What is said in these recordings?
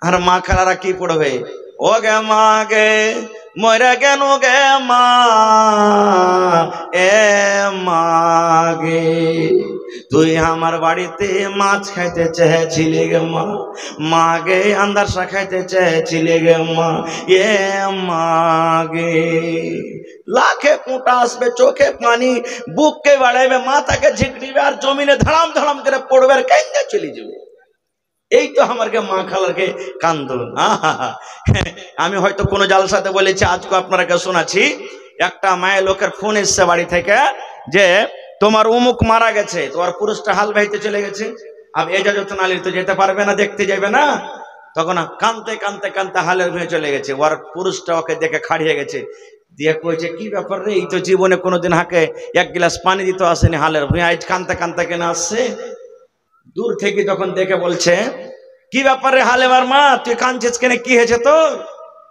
আর মা খালারা কি পড়বে, ও গে মা গে মরে কেন গে মা, এ মা গে তুই আমার বাড়িতে মাছ খাইতে চেয়েছিলি গে মা, মা গে আন্দারসা খাইতে চেয়েছিলি গে মা, এ মা গে। লাখে কোটা আসবে, চোখে পানি, বুককে বাড়াইবে, মাথাকে ঝিঁকড়িবে, আর জমিনে ধাড়াম ধাড়াম করে পড়বে আর কাইন্দা চলে যাবে। এই তো আমাকে মা খালারকে কান্দন। আমি হয়তো কোনো জালসাতে বলেছি, আজকে আপনারাকে শোনাচ্ছি। একটা মায়ের লোকের ফোন এসছে বাড়ি থেকে যে তোমার উমুক মারা গেছে, তোমার পুরুষটা হাল বাইতে চলে গেছে, আর এজাজত নালির তো যেতে পারবে না, দেখতে যাবে না। তখন কানতে কানতে কানতে হালের ভুঁয়ে চলে গেছে, ওর পুরুষটা ওকে দেখে খাড়িয়ে গেছে, দিয়ে কইছে কি ব্যাপার রে, এই তো জীবনে কোনোদিন হাকে এক গ্লাস পানি দিতে আসেনি হালের ভুঁয়ে, আজ কানতে কানতে কেন আসছে। দূর থেকে তখন দেখে বলছে কি ব্যাপারে হালেমার মা তুই কাঁদছিস কেন, কি হয়েছে তোর?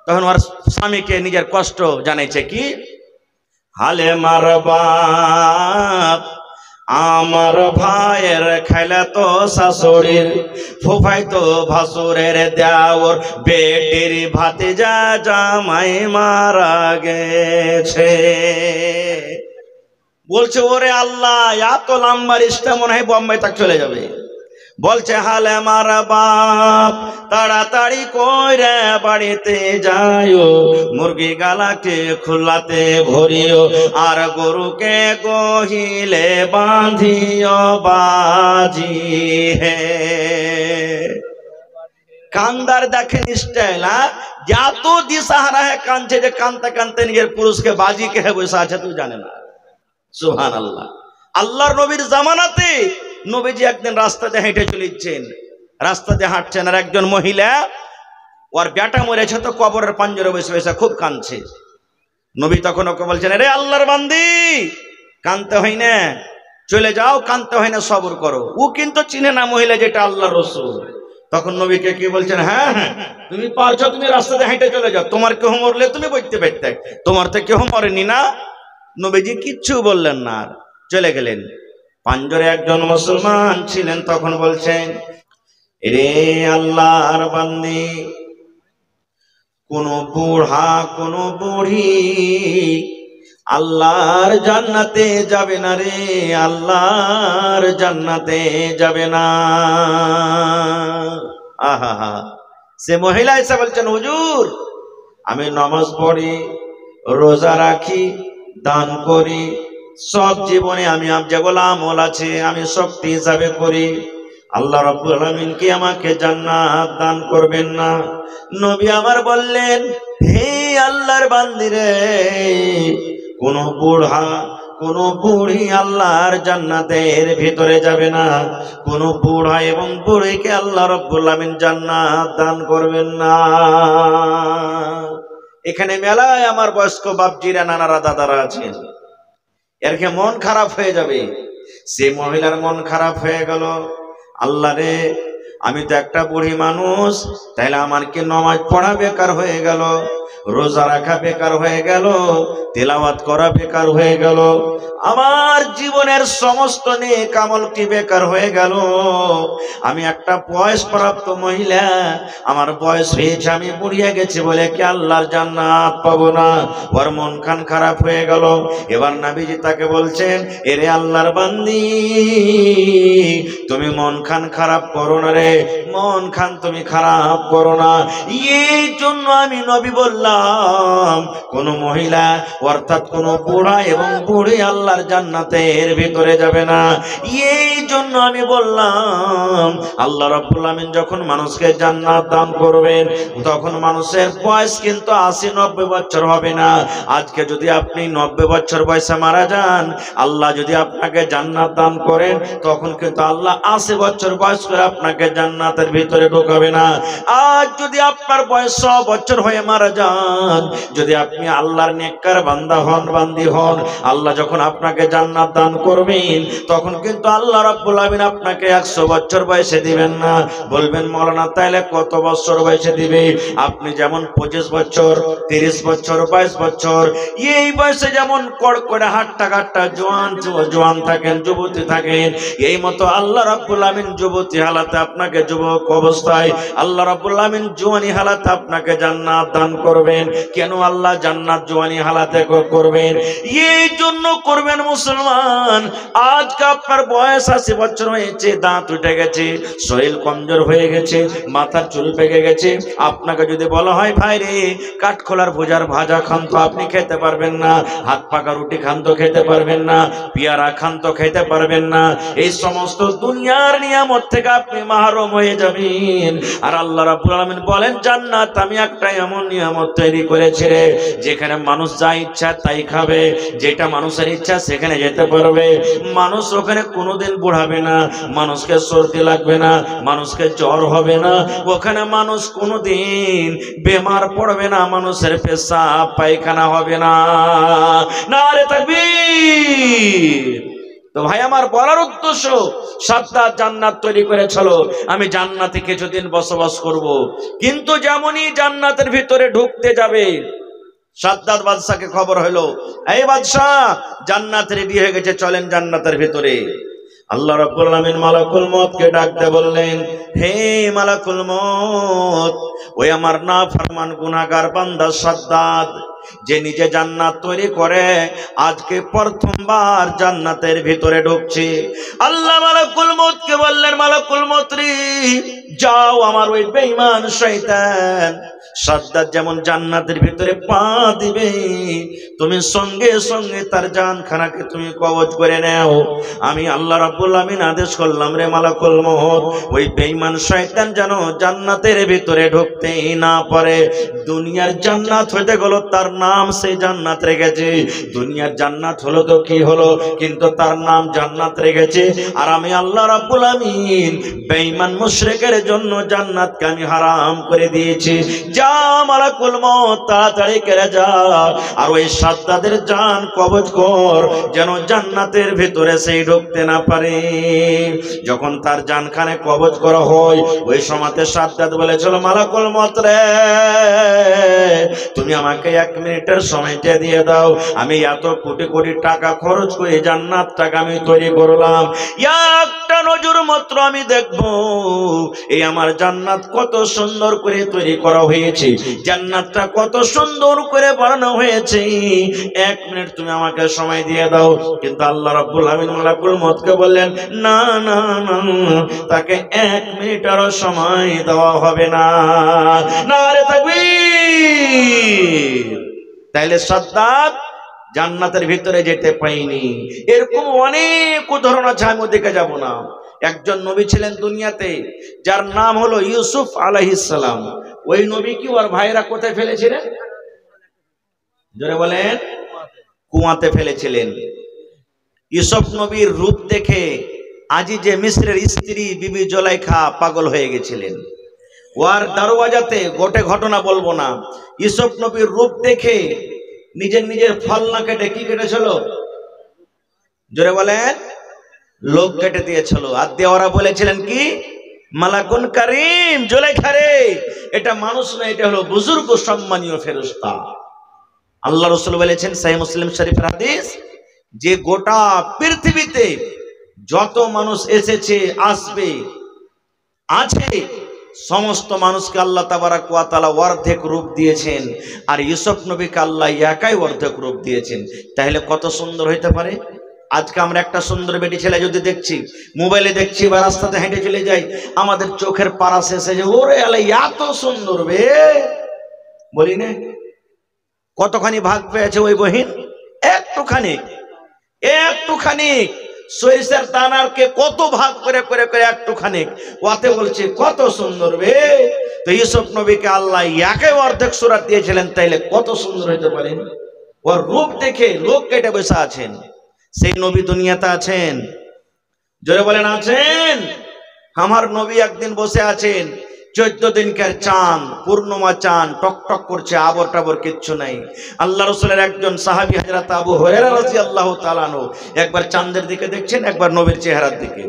তখন ওর স্বামীকে নিজের কষ্ট জানাইছে, কি হালেমার বাপ আমার ভাইয়ের খাইলা তো শাশুড়ির, ফুফাই তো ভাসুরের দেওর, বেটির ভাতিজা জামাই মারা গেছে। বলছে ওরে আল্লাহ, এত লম্বা রিস্তা মনে হয় বোম্বাই তক চলে যাবে। বলছে হালেমার বাপ তাড়াতাড়ি কইরে বাড়িতে যাইও, মুরগি গালাকে খুলাতে ভরিও, আর গরুকে গহিলে বাঁধিও বাজি হে। কান্দার দেখেন স্টাইল, এত দিশাহারা হে কাঁদছে যে কানতে কানতে নিজের পুরুষকে বাজি কে বসে আছে তুই জানে না। সুবহানাল্লাহ। আল্লাহর নবীর জামানাতে নবীজি একদিন রাস্তাতে হেঁটে চলেছেন, রাস্তাতে হাঁটছেন, আর একজন মহিলা ওর বেটা মরেছে তো কবরের পাঞ্জরে বসে বসে খুব কাঁদছে। নবী তখন ওকে বলছেন, রে আল্লাহর বান্দি কাঁদতে হয় না, চলে যাও, কাঁদতে হয় না, সবর করো। ও কিন্তু চিনে না মহিলা যেটা আল্লাহর রাসূল। তখন নবীকে কি বলছেন, হ্যাঁ হ্যাঁ তুমি পারছো, তুমি রাস্তাতে হেঁটে চলে যাও, তোমার কেউ মরলে তুমি বইতে পারতে, তোমার তো কেউ মরেনি না। নবীজি কিচ্ছু বললেন না, আর চলে গেলেন। পাঞ্জরে একজন মুসলমান ছিলেন, তখন বলছেন, রে আল্লাহর বান্দি, কোন বুড়া কোন বুড়ি আল্লাহর জান্নাতে যাবে না রে, আল্লাহর জান্নাতে যাবে না। আহা, সে মহিলা এসে বলছেন, হুজুর আমি নামাজ পড়ি, রোজা রাখি, দান করি, সব জীবনে আমি যেগুলো আমল আছে আমি শক্তি হিসাবে করি, আল্লাহ রাব্বুল আলামিন কি আমাকে জান্নাত দান করবেন না? নবী আমার বললেন, হে আল্লাহর বান্দি রে, কোন বুড়া কোন বুড়ি আল্লাহর জান্নাতের ভিতরে যাবে না, কোন বুড়া এবং বুড়িকে আল্লাহ রাব্বুল আলামিন জান্নাত দান করবেন না। এখানে মেলায় আমার বয়স্ক বাপজিরা, নানারা, দাদারা আছেন, এর মন খারাপ হয়ে যাবে। সে মহিলার মন খারাপ হয়ে গেল, আল্লাহ রে আমি তো একটা বুড়ি মানুষ, তাইলে আমার কি নামাজ পড়া বেকার হয়ে গেল, রোজা রাখা বেকার হয়ে গেল, তেলাওয়াত করা বেকার হয়ে গেল, আমার জীবনের সমস্ত নেক আমল কি বেকার হয়ে গেল। আমি একটা বয়সপ্রাপ্ত মহিলা, আমার বয়স হয়েছে, আমি বুড়িয়ে গেছি বলে কি আল্লাহর জান্নাত পাবো না? ওর মন খান খারাপ হয়ে গেল। এবার নবীজি তাকে বলছেন, এরে আল্লাহর বান্দি, তুমি মন খান খারাপ করো না রে, মন খান তুমি খারাপ করো না। এই জন্য আমি নবী বললাম, কোন মহিলা অর্থাৎ কোন বুড়া এবং বুড়ি আল্লাহর জান্নাতের ভিতরে যাবে না। এই জন্য আমি বললাম, আল্লাহ রাব্বুল আমিন যখন মানুষকে জান্নাত দান করবেন, তখন মানুষের বয়স কিন্তু 80-90 বছর হবে না। আজকে যদি আপনি 90 বছর বয়সে মারা যান, আল্লাহ যদি আপনাকে জান্নাত দান করেন, তখন কিন্তু আল্লাহ 80 বছর বয়স করে আপনাকে জান্নাতের ভিতরে ঢোকাবে না। আজ যদি আপনার বয়স 100 বছর হয়ে মারা যান, যদি আপনি আল্লাহর নেককার বান্দা হন, বান্দি হন, আল্লাহ যখন আপনাকে জান্নাত দান করবেন তখন কিন্তু আল্লাহ রাব্বুল আমিন আপনাকে 100 বছর বয়সে দিবেন না। বলবেন মাওলানা তাইলে কত বছর বয়সে দিবে? আপনি যেমন 25 বছর, 30 বছর, 22 বছর এই বয়সে যেমন কড়কড়ে হাট্টা কাট্টা জোয়ান থাকেন, যুবতী থাকেন, এই মতো আল্লাহ রাব্বুল আমিন যুবতী হালাতে আপনাকে, যুবক অবস্থায় আল্লাহ রাব্বুল আমিন জওয়ানি হালাতে আপনাকে জান্নাত দান করবেন। কেন আল্লাহ জান্নাত জওয়ানি হালাতে করবেন? এই জন্য করবেন মুসলমান, আজকে আপনার বয়স 80 বছর হয়েছে, দাঁত উঠে গেছে, শরীর কমজোর হয়ে গেছে, মাথার চুল পেকে গেছে, আপনাকে যদি বলা হয় ভাই রে কাঠখোলার ভুজার ভাজা খান তো আপনি খেতে পারবেন না, হাত পাকা রুটি খান তো খেতে পারবেন না, পেয়ারা খান তো খেতে পারবেন না, এই সমস্ত দুনিয়ার নিয়ামত থেকে আপনি মাহরুম হয়ে যাবেন। আর আল্লাহ রাব্বুল আলামিন বলেন জান্নাত আমি একটা এমন নিয়ামত তৈরি করেছি রে, যেখানে মানুষ যা ইচ্ছা তাই খাবে, যেটা মানুষের ইচ্ছা সেখানে যেতে পারবে, মানুষ ওখানে কোনোদিন বুড়াবে না, মানুষকে সর্দি লাগবে না, মানুষকে জ্বর হবে না, ওখানে মানুষ কোনোদিন বেমার পড়বে না, মানুষের পেশাব পায়খানা হবে না। নারে তাকবীর। তো ভাই আমার বলার উদ্দেশ্য, সাদ্দাত জান্নাত তৈরি করেছিল, আমি জান্নাতে কিছুদিন বসবাস করব। কিন্তু যেমনই জান্নাতের ভিতরে ঢুকতে যাবে, সাদ্দাত বাদশাকে খবর হলো এই বাদশাহ জান্নাত রেডি হয়ে গেছে, চলেন জান্নাতের ভিতরে। আল্লাহ রাব্বুল আলামিন মালাকুল মউতকে ডাকতে বললেন, হে মালাকুল মউত, ওই আমার নাফরমান গুনাহগার বান্দা সাদ্দাত যে নিজে জান্নাত তৈরি করে আজকে প্রথমবার জান্নাতের ভিতরে ঢুকছে। আল্লাহ মালাকুল মউতকে বললেন, মালাকুল মউত রে যাও, আমার ওই বেঈমান শয়তান সাদ্দাত যেমন জান্নাতের ভিতরে পা দিবে তুমি সঙ্গে সঙ্গে তার জানখানাকে তুমি কবজ করে নাও। আমি আল্লাহ রাব্বুল আমিন আদেশ করলাম রে মালাকুল মউত, ওই বেঈমান শয়তান যেন জান্নাতের ভিতরে ঢুকতেই না পারে। দুনিয়ার জান্নাত হইতে গেল তার নাম সেই জান্নাত রেখেছে, দুনিয়ার জান্নাত হলো তো কি হলো, কিন্তু তার নাম জান্নাত রেখেছে। আর আমি আল্লাহ রাব্বুল আমিন বেঈমান মুশরিকের জন্য জান্নাতকে আমি হারাম করে দিয়েছি। যা মালাকুল মউত তাড়াতাড়ি করে যা, আর ওই সাদ্দাতের জান কবজ কর যেন জান্নাতের ভিতরে সেই ঢুকতে না পারে। যখন তার জানখানে কবজ করা হয় ওই সময়তে সাদ্দাত বলেছিল, মালাকুল মউত রে তুমি আমাকে 1 মিনিটের সময়টা দিয়ে দাও, আমি এত কোটি কোটি টাকা খরচ করে জান্নাতটাকে আমি তৈরি করলাম, একটা নজর মাত্র আমি দেখবো এই আমার জান্নাত কত সুন্দর করে তৈরি করা হয়েছে, জান্নাতটা কত সুন্দর করে বানানো হয়েছে, 1 মিনিট তুমি আমাকে সময় দিয়ে দাও। কিন্তু আল্লাহ রাব্বুল আমিন মালাকুল মউতকে বললেন, না না না, তাকে 1 মিনিটেরও সময় দেওয়া হবে না। নারে তাকবীর। তাইলে সাদ্দাত জান্নাতের ভিতরে যেতে পাইনি। এরকম অনেক উদাহরণ আছে, আমি ওদিকে যাব না। একজন নবী ছিলেন দুনিয়াতে, যার নাম হলো ইউসুফ আলাইহিস সালাম। ওই নবী কি ওর ভাইরা কোথায় ফেলেছিলেন? জোরে বলেন। কুয়াতে ফেলেছিলেন। ইউসুফ নবীর রূপ দেখে আজিজে মিসরের স্ত্রী বিবি জুলাইখা পাগল হয়ে গেছিলেন। ওয়ার দরওয়াজাতে গোটে ঘটনা বলবো না, ইউসুফ নবীর রূপ দেখে নিজের ফল না কেটে কি কেটেছিল? জোরে বলেন। লোক কেটে দিয়েছিল। আর দেওয়ারা বলেছিলেন কি, মালাকুন কারীম, জুলাইখা রে এটা মানুষ না, এটা হলো বুজুর্গ সম্মানীয় ফেরেশতা। আল্লাহ রাসূল বলেছেন সহিহ মুসলিম শরীফের হাদিস, যে গোটা পৃথিবীতে যত মানুষ এসেছে আসবে আছে সমস্ত মানুষকে আল্লাহ তাবারাক ওয়া তাআলা অর্ধেক রূপ দিয়েছেন, আর ইউসুফ নবীকে আল্লাহ একাই অর্ধেক রূপ দিয়েছেন। তাহলে কত সুন্দর হইতে পারে। আজকে আমরা একটা সুন্দর বেটি ছেলে যদি দেখছি, মোবাইলে দেখছি বা রাস্তাতে হেঁটে চলে যাই, আমাদের চোখের পাড়া শেষে যে ওরে আল্লাহ এত সুন্দর বে, বলি না কতখানি ভাগ পেয়েছে ওই বহিন? একটুখানি সরিষার দানারকে কত ভাগ করে করে করে একটুখানি, ওতে বলছে কত সুন্দর বে। তো ইউসুফ নবীকে আল্লাহ একাই অর্ধেক সূরাত দিয়েছিলেন, তাইলে কত সুন্দর হইতে পারেন। ওর রূপ দেখে লোক কেটে বসে আছেন। সেই নবী দুনিয়াতে আছেন। জোরে বলেন আছেন। আমার নবী একদিন বসে আছেন, 14 দিনকার চাঁদ, পূর্ণিমা চাঁদ টকটক করছে, আবর টাবর কিচ্ছু নাই। আল্লাহ রাসূলের একজন সাহাবী হযরত আবু হুরায়রা রাদিয়াল্লাহু তাআলা আনহু একবার চাঁদের দিকে দেখছেন, একবার নবীর চেহারার দিকে,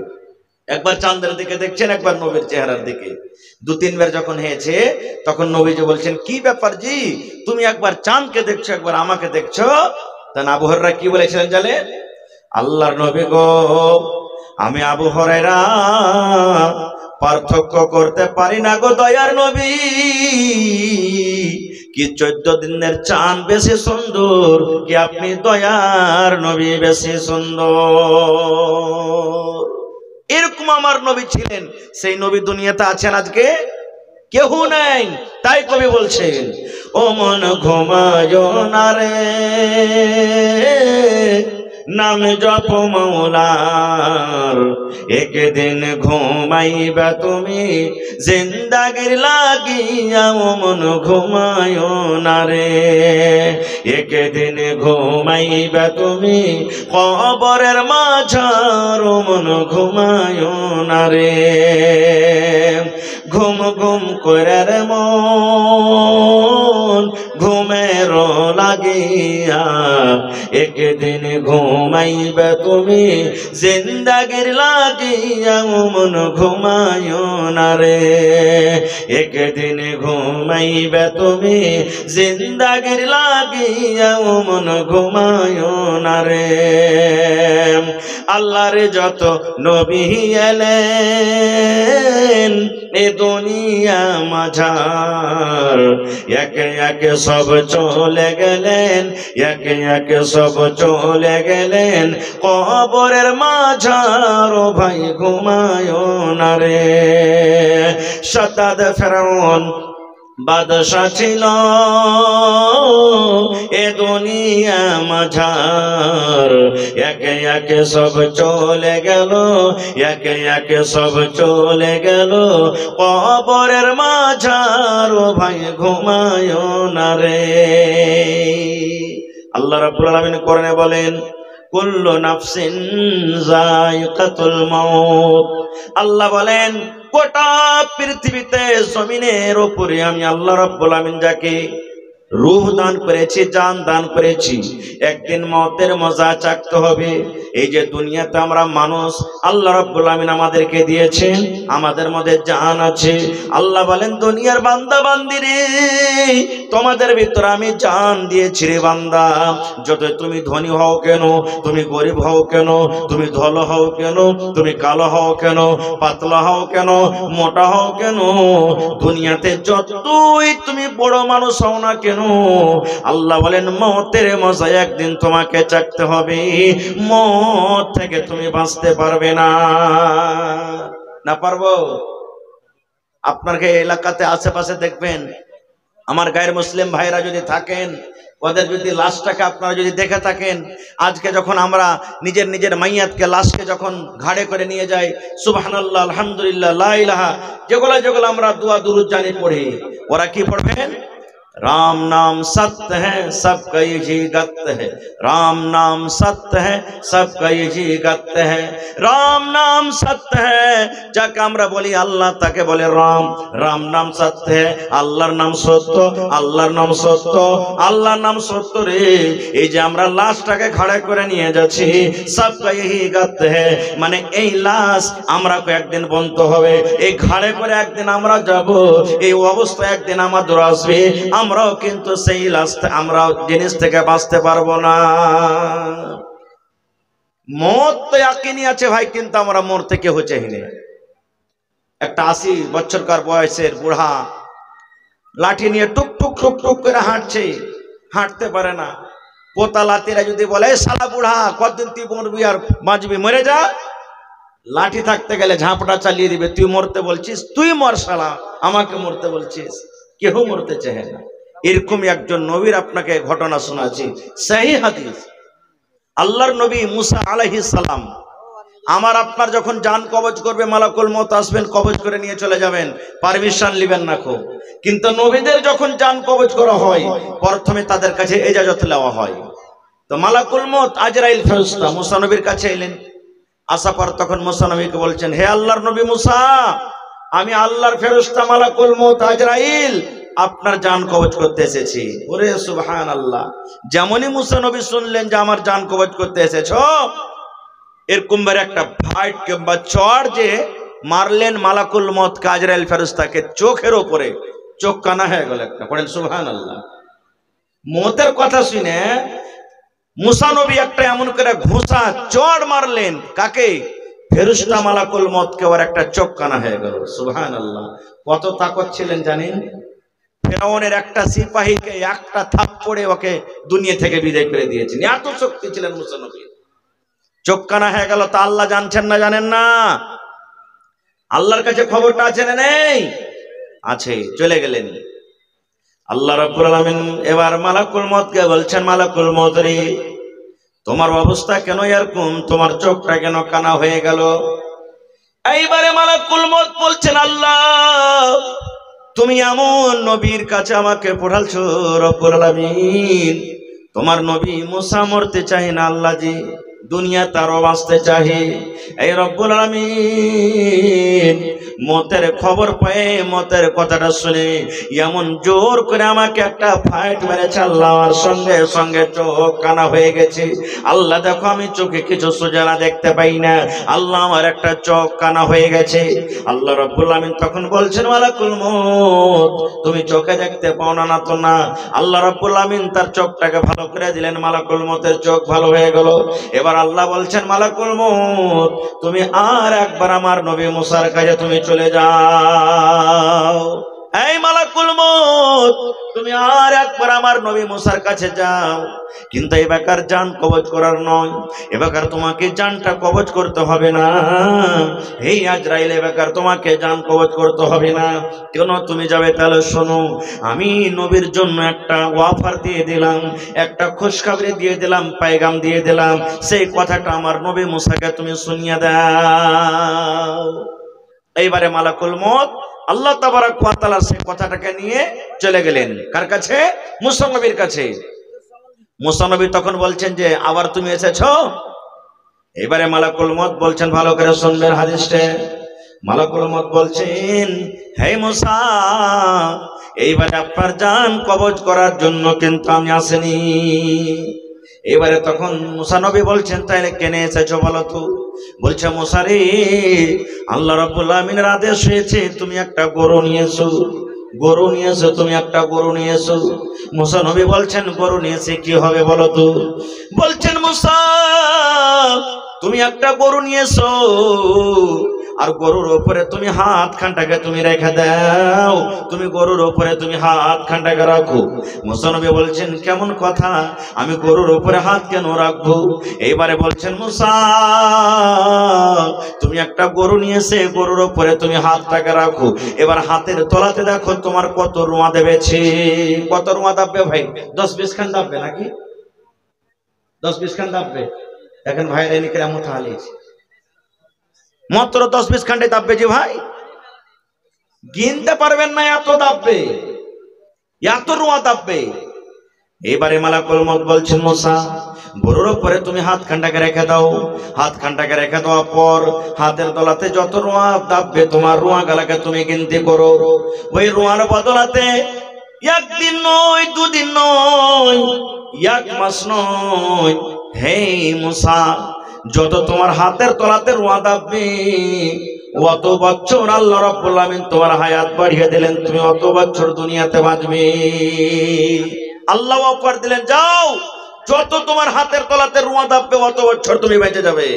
একবার চাঁদের দিকে দেখছেন, একবার নবীর চেহারার দিকে। 2-3 বার যখন হয়েছে তখন নবীজি বলছেন, কি ব্যাপার জি, তুমি একবার চাঁদকে দেখছো, একবার আমাকে দেখছো? তখন আবু হুরায়রা কি বলেছিলেন জানেন? আল্লাহর নবী গো, আমি আবু হুরায়রা পার্থক্য করতে পারি না গো দয়ার নবী, কি 14 দিনের চাঁদ বেশি সুন্দর, কি আপনি দয়ার নবী বেশি সুন্দর। এরকম আমার নবী ছিলেন। সেই নবী দুনিয়াতে আছেন আজকে? কেউ নাই। তাই কবি বলছেন, ও মন ঘুমায় না রে, নাম জপ মৌলার, একদিন ঘুমাইবা তুমি জিন্দাগির লাগিয়া, ও মন ঘুমায় না রে, একদিন ঘুমাইবা তুমি কবরের মাঝার, ও মন ঘুমায় না রে। ঘুম ঘুম করে রে মন ঘুমের লাগিয়া, একদিন ঘুমাইবে তুমি জিন্দাগির লাগিয়া, মন ঘুমায় না রে, একদিন ঘুমাইবে তুমি জিন্দাগির লাগিয়া, মন ঘুমায় না রে। আল্লাহর যত নবী এলেন এ দুনিয়া মাঝার, একে একে সব চলে গেলেন, একে একে সব চলে গেলেন কবরের মাঝার, ও ভাই ঘুমায় না রে। সাদ্দাদ ফেরাউন বাদশা ছিল এ দুনিয়া মাঝার, একে একে সব চলে গেল, একে একে সব চলে গেল কবরের মাঝার, ও ভাই ঘুমায় না রে। আল্লাহ রাব্বুল আলামিন কোরআনে বলেন, কুল্লু নাফসিন যায়িকাতুল মাউত। আল্লাহ বলেন, গোটা পৃথিবীতে জমিনের উপরে আমি আল্লাহ রাব্বুল আলামিন যাকে রূহ দান করেছি, জান দান করেছি, একদিন মওতের মজা চাকতে হবে। এই যে দুনিয়াতে আমরা মানুষ, আল্লাহ রাব্বুল আলামিন আমাদেরকে দিয়েছেন, আমাদের মধ্যে জান আছে। আল্লাহ বলেন, দুনিয়ার বান্দা বান্দিরে, তোমাদের ভিতরে আমি জান দিয়েছি রে বান্দা। যত তুমি ধনী হও কেন, তুমি গরিব হও কেন, তুমি ধলো হও কেন, তুমি কালো হও কেন, পাতলা হও কেন, মোটা হও কেন, দুনিয়াতে যতই তুমি বড় মানুষ হও না কেন, আল্লাহ বলেন মওতের মজা একদিন তোমাকে চাকতে হবে, মওত থেকে তুমি বাঁচতে পারবে না। না পারবো? আপনার এলাকাতে আশেপাশে দেখবেন, আমার গায়ের মুসলিম ভাইরা যদি থাকেন, ওদের যদি লাশটাকে আপনারা যদি দেখে থাকেন, আজকে যখন আমরা নিজের নিজের মাইয়াতকে, লাশকে যখন ঘাড়ে করে নিয়ে যাই, সুবহানাল্লাহ, আলহামদুলিল্লাহ, লা ইলাহা, যেগুলো যেগুলো আমরা দুয়া দুরুদ জানি পড়ি, ওরা কি পড়বেন? राम नाम सत्य है सबका यही गत्य है, राम नाम सत्य है सबका यही गत्य है, राम नाम सत्य है। যাকে আমরা বলি আল্লাহ, তাকে বলে রাম। রাম নাম সত্য है, আল্লাহর নাম সত্য, আল্লাহর নাম সত্য, আল্লাহর নাম সত্য রে। এই যে আমরা লাশটাকে ঘাড়ে করে নিয়ে যাচ্ছি, सबका यही गत्य है, মানে এই লাশ আমরা একদিন বন্ধ হবে, এই ঘাড়ে করে একদিন আমরা যাব, এই অবস্থা একদিন আমাদের আসবে, আমরাও কিন্তু সেই লাস্টে আমরা জিনিস থেকে বাঁচতে পারবো না। মত তো ইয়াকিনি আছে ভাই, কিন্তু আমরা মরতে কেউ চাইনি। একটা 80 বছরকার বয়সের বুড়া লাঠি নিয়ে টুক টুক টুক টুক করে হাঁটছে, হাঁটতে পারে না। পোতা লাতিরা যদি বলে, শালা বুড়া কতদিন তুই মরবি আর বাঁচবি, মরে যা, লাঠি থাকতে গেলে ঝাঁপটা চালিয়ে দিবে। তুই মরতে বলছিস, তুই মর শালা, আমাকে মরতে বলছিস। কেউ মরতে চায় না। এরকম একজন নবীর আপনাকে ঘটনা শোনাচ্ছি, সহিহ হাদিস। আল্লাহর নবী মুসা আলাইহিস সালাম, আমার আপনার যখন জান কবজ করবে, মালাকুল মউত আসবেন, কবজ করে নিয়ে চলে যাবেন, পারমিশন নেবেন না খুব। কিন্তু নবীদের যখন জান কবজ করা হয়, প্রথমে তাদের কাছে ইজাজত নেওয়া হয়। তো মালাকুল মউত আজরাইল ফেরেশতা মুসা নবীর কাছে এলেন। আসার পর তখন মুসা নবীকে বলছেন, হে আল্লাহর নবী মুসা, আমি আল্লাহর ফেরেশতা মালাকুল মউত আজরাইল আপনার জান কবজ করতে এসেছি। ওরে সুবহানাল্লাহ। যেমনই মুসা নবী শুনলেন যে আমার জান কবজ করতে এসেছো, এরকম ভাবে একটা ফাইট কিংবা চড় যে মারলেন মালাকুল মউত আজরাইল ফেরেশতাকে, চোখের উপরে চোখ কানা হয়ে গেল একটা। পড়েন সুবহানাল্লাহ। মউতের কথা শুনে মুসা নবী একটা এমন করে ঘুষা চড় মারলেন, কাকে? ফেরেশতা মালাকুল মউতকে, ওর একটা চোখ কানা হয়ে গেল। সুবহানাল্লাহ। কত তাকত ছিলেন জানেন? ফেরাউনের একটা সিপাহীকে একটা থাপ্পড়ে ওকে দুনিয়া থেকে বিদায় করে দিয়েছেন, এত শক্তি ছিলেন মুসা নবী। চোখ কানা হয়ে গেল, তা আল্লাহ জানছেন না জানেন না? আল্লাহর কাছে খবরটা আছে না নেই? আছে। চলে গেলেন আল্লাহ রাব্বুল আলামিন। এবার মালাকুল মউতকে বলছেন, মালাকুল মউত রে, তোমার অবস্থা কেন এরকম? তোমার চোখটা কেন কানা হয়ে গেল? এইবারে মালাকুল মউত বলছেন, আল্লাহ তুমি এমন নবীর কাছে আমাকে পাঠালছো রব্বুল আলামিন, তোমার নবী মুসা মরতে চাই না আল্লাহ জি, দুনিয়া তারও বাঁচতে চাহে। এই রব্বুল আলামিন মতের খবর পেয়ে, মতের কথাটা শুনে এমন জোর করে আমাকে একটা ফাইট মেরেছে আল্লাহ, আমার সঙ্গে সঙ্গে চোখ কানা হয়ে গেছে। আল্লাহ দেখো আমি চোখে কিছু সুজানা দেখতে পাই না, আল্লাহ আমার একটা চোখ কানা হয়ে গেছে। আল্লাহ রব্বুল আলামিন তখন বলছেন, মালাকুল মউত তুমি চোখে দেখতে পাও না? না তো না। আল্লাহ রব্বুল আলামিন তার চোখটাকে ভালো করে দিলেন, মালাকুল মউতের চোখ ভালো হয়ে গেল। এবার আল্লাহ বলছেন, মালাকুল মউত তুমি আর একবার আমার নবী মুসার কাছে তুমি চলে যাও। এই মালাকুল মউত তুমি আর একবার আমার নবী মুসার কাছে যাও, কিন্তু এই বেকার জান কবজ করার নয়, এ বেকার তোমাকে জানটা কবজ করতে হবে না। এই আজরাইল, এ বেকার তোমাকে জান কবজ করতে হবে না। কেন তুমি যাবে? তাহলে শোনো, আমি নবীর জন্য একটা ওয়াফার দিয়ে দিলাম, একটা খুশখবরি দিয়ে দিলাম, পায়গাম দিয়ে দিলাম, সেই কথাটা আমার নবী মুসাকে তুমি শুনিয়ে দাও। এইবারে মালাকুল মউত আল্লাহ তাবারাক ওয়া তাআলা সেই কথাটাকে নিয়ে চলে গেলেন কার কাছে? মুসা নবীর কাছে। মুসা নবী তখন বলছেন যে আবার তুমি এসেছো? এবারে মালাকুল মউত বলছেন, ভালো করে শুনবেন হাদিসটা। মালাকুল মউত বলছেন, হে মুসা, এইবারে আপনার জান কবজ করার জন্য কিন্তু আমি আসিনি। এবারে তখন মুসা নবী বলছেন, তাইলে কেন এসেছো বলো তো? বলছে, মুসা রে, আল্লাহ রাব্বুল আলামিনের আদেশ হয়েছে তুমি একটা গরু নিয়েছো, গরু নিয়েছো, তুমি একটা গরু নিয়েছো। মুসা নবী বলছেন, গরু নিয়েছে কি হবে বলো তো? বলছেন, মুসা তুমি একটা গরু নিয়েছো, আর গরুর উপরে তুমি হাত খানটাকে তুমি রেখে দাও, তুমি গরুর উপরে তুমি হাত খানটাকে রাখো। মুসা নবী বলছেন, কেমন কথা, আমি গরুর উপরে হাত কেন রাখবো? এইবারে বলছেন, মুসা তুমি একটা গরু নিয়েছে, গরুর উপরে তুমি হাতটাকে রাখো। এবার হাতের তলাতে দেখো তোমার কত রুমা দেবেছে। কত রুমা দাববে ভাই? 10-20 খান দাববে নাকি? 10-20 খান দাববে। এখন ভাইরা এনে কেমন হালিয়েছে, মাত্র 10-20 খান্ডে দাববে যে ভাই, গিনতে পারবেন না, এত দাববে, এত রুয়া দাববে। এবারে মালাকুল মউত বলছেন, মুসা গরুর উপরে তুমি হাত খানটাকে রেখে দাও। হাত খানটাকে রেখে দেওয়ার পর হাতের তলাতে যত রুয়া দাববে তোমার রুয়া গালাকে তুমি গিনতি করো। ওই রুয়ার বদলাতে একদিন নয়, দুদিন নয়, এক মাস নয়, হে মুসা যত তোমার হাতের তলাতে রুয়া দাববে অত বছর আল্লাহ রাব্বুল আলামিন তোমার হায়াত বাড়িয়ে দিলেন, তুমি অত বছর দুনিয়াতে বাঁচবে। আল্লাহ অফার দিলেন, যাও যত তোমার হাতের তলাতে রুয়া দাববে অত বছর তুমি বেঁচে যাবে।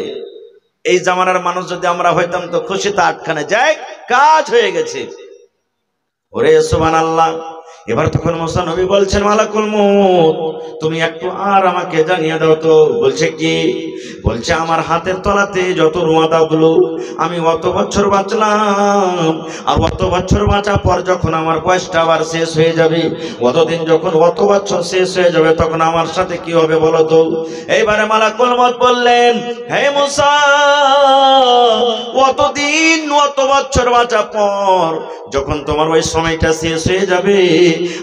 এই জামানার মানুষ যদি আমরা হইতাম তো খুশিতে আটখানে যায়, কাজ হয়ে গেছে। ওরে সুবহানাল্লাহ। এবার তখন মুসা নবী বলছেন, মালাকুল মউত তুমি একটু আর আমাকে জানিয়ে দাও তো। বলছে কি? বলছে, আমার হাতের তলাতে যত রুয়া দাবলো আমি অত বছর বাঁচলাম, আর অত বছর বাঁচার পর যখন আমার বয়সটা আবার শেষ হয়ে যাবে, অতদিন যখন অত বছর শেষ হয়ে যাবে তখন আমার সাথে কি হবে বলো তো? এইবারে মালাকুল মউত বললেন, হে মুসা অতদিন অত বছর বাঁচার পর যখন তোমার ওই সময়টা শেষ হয়ে যাবে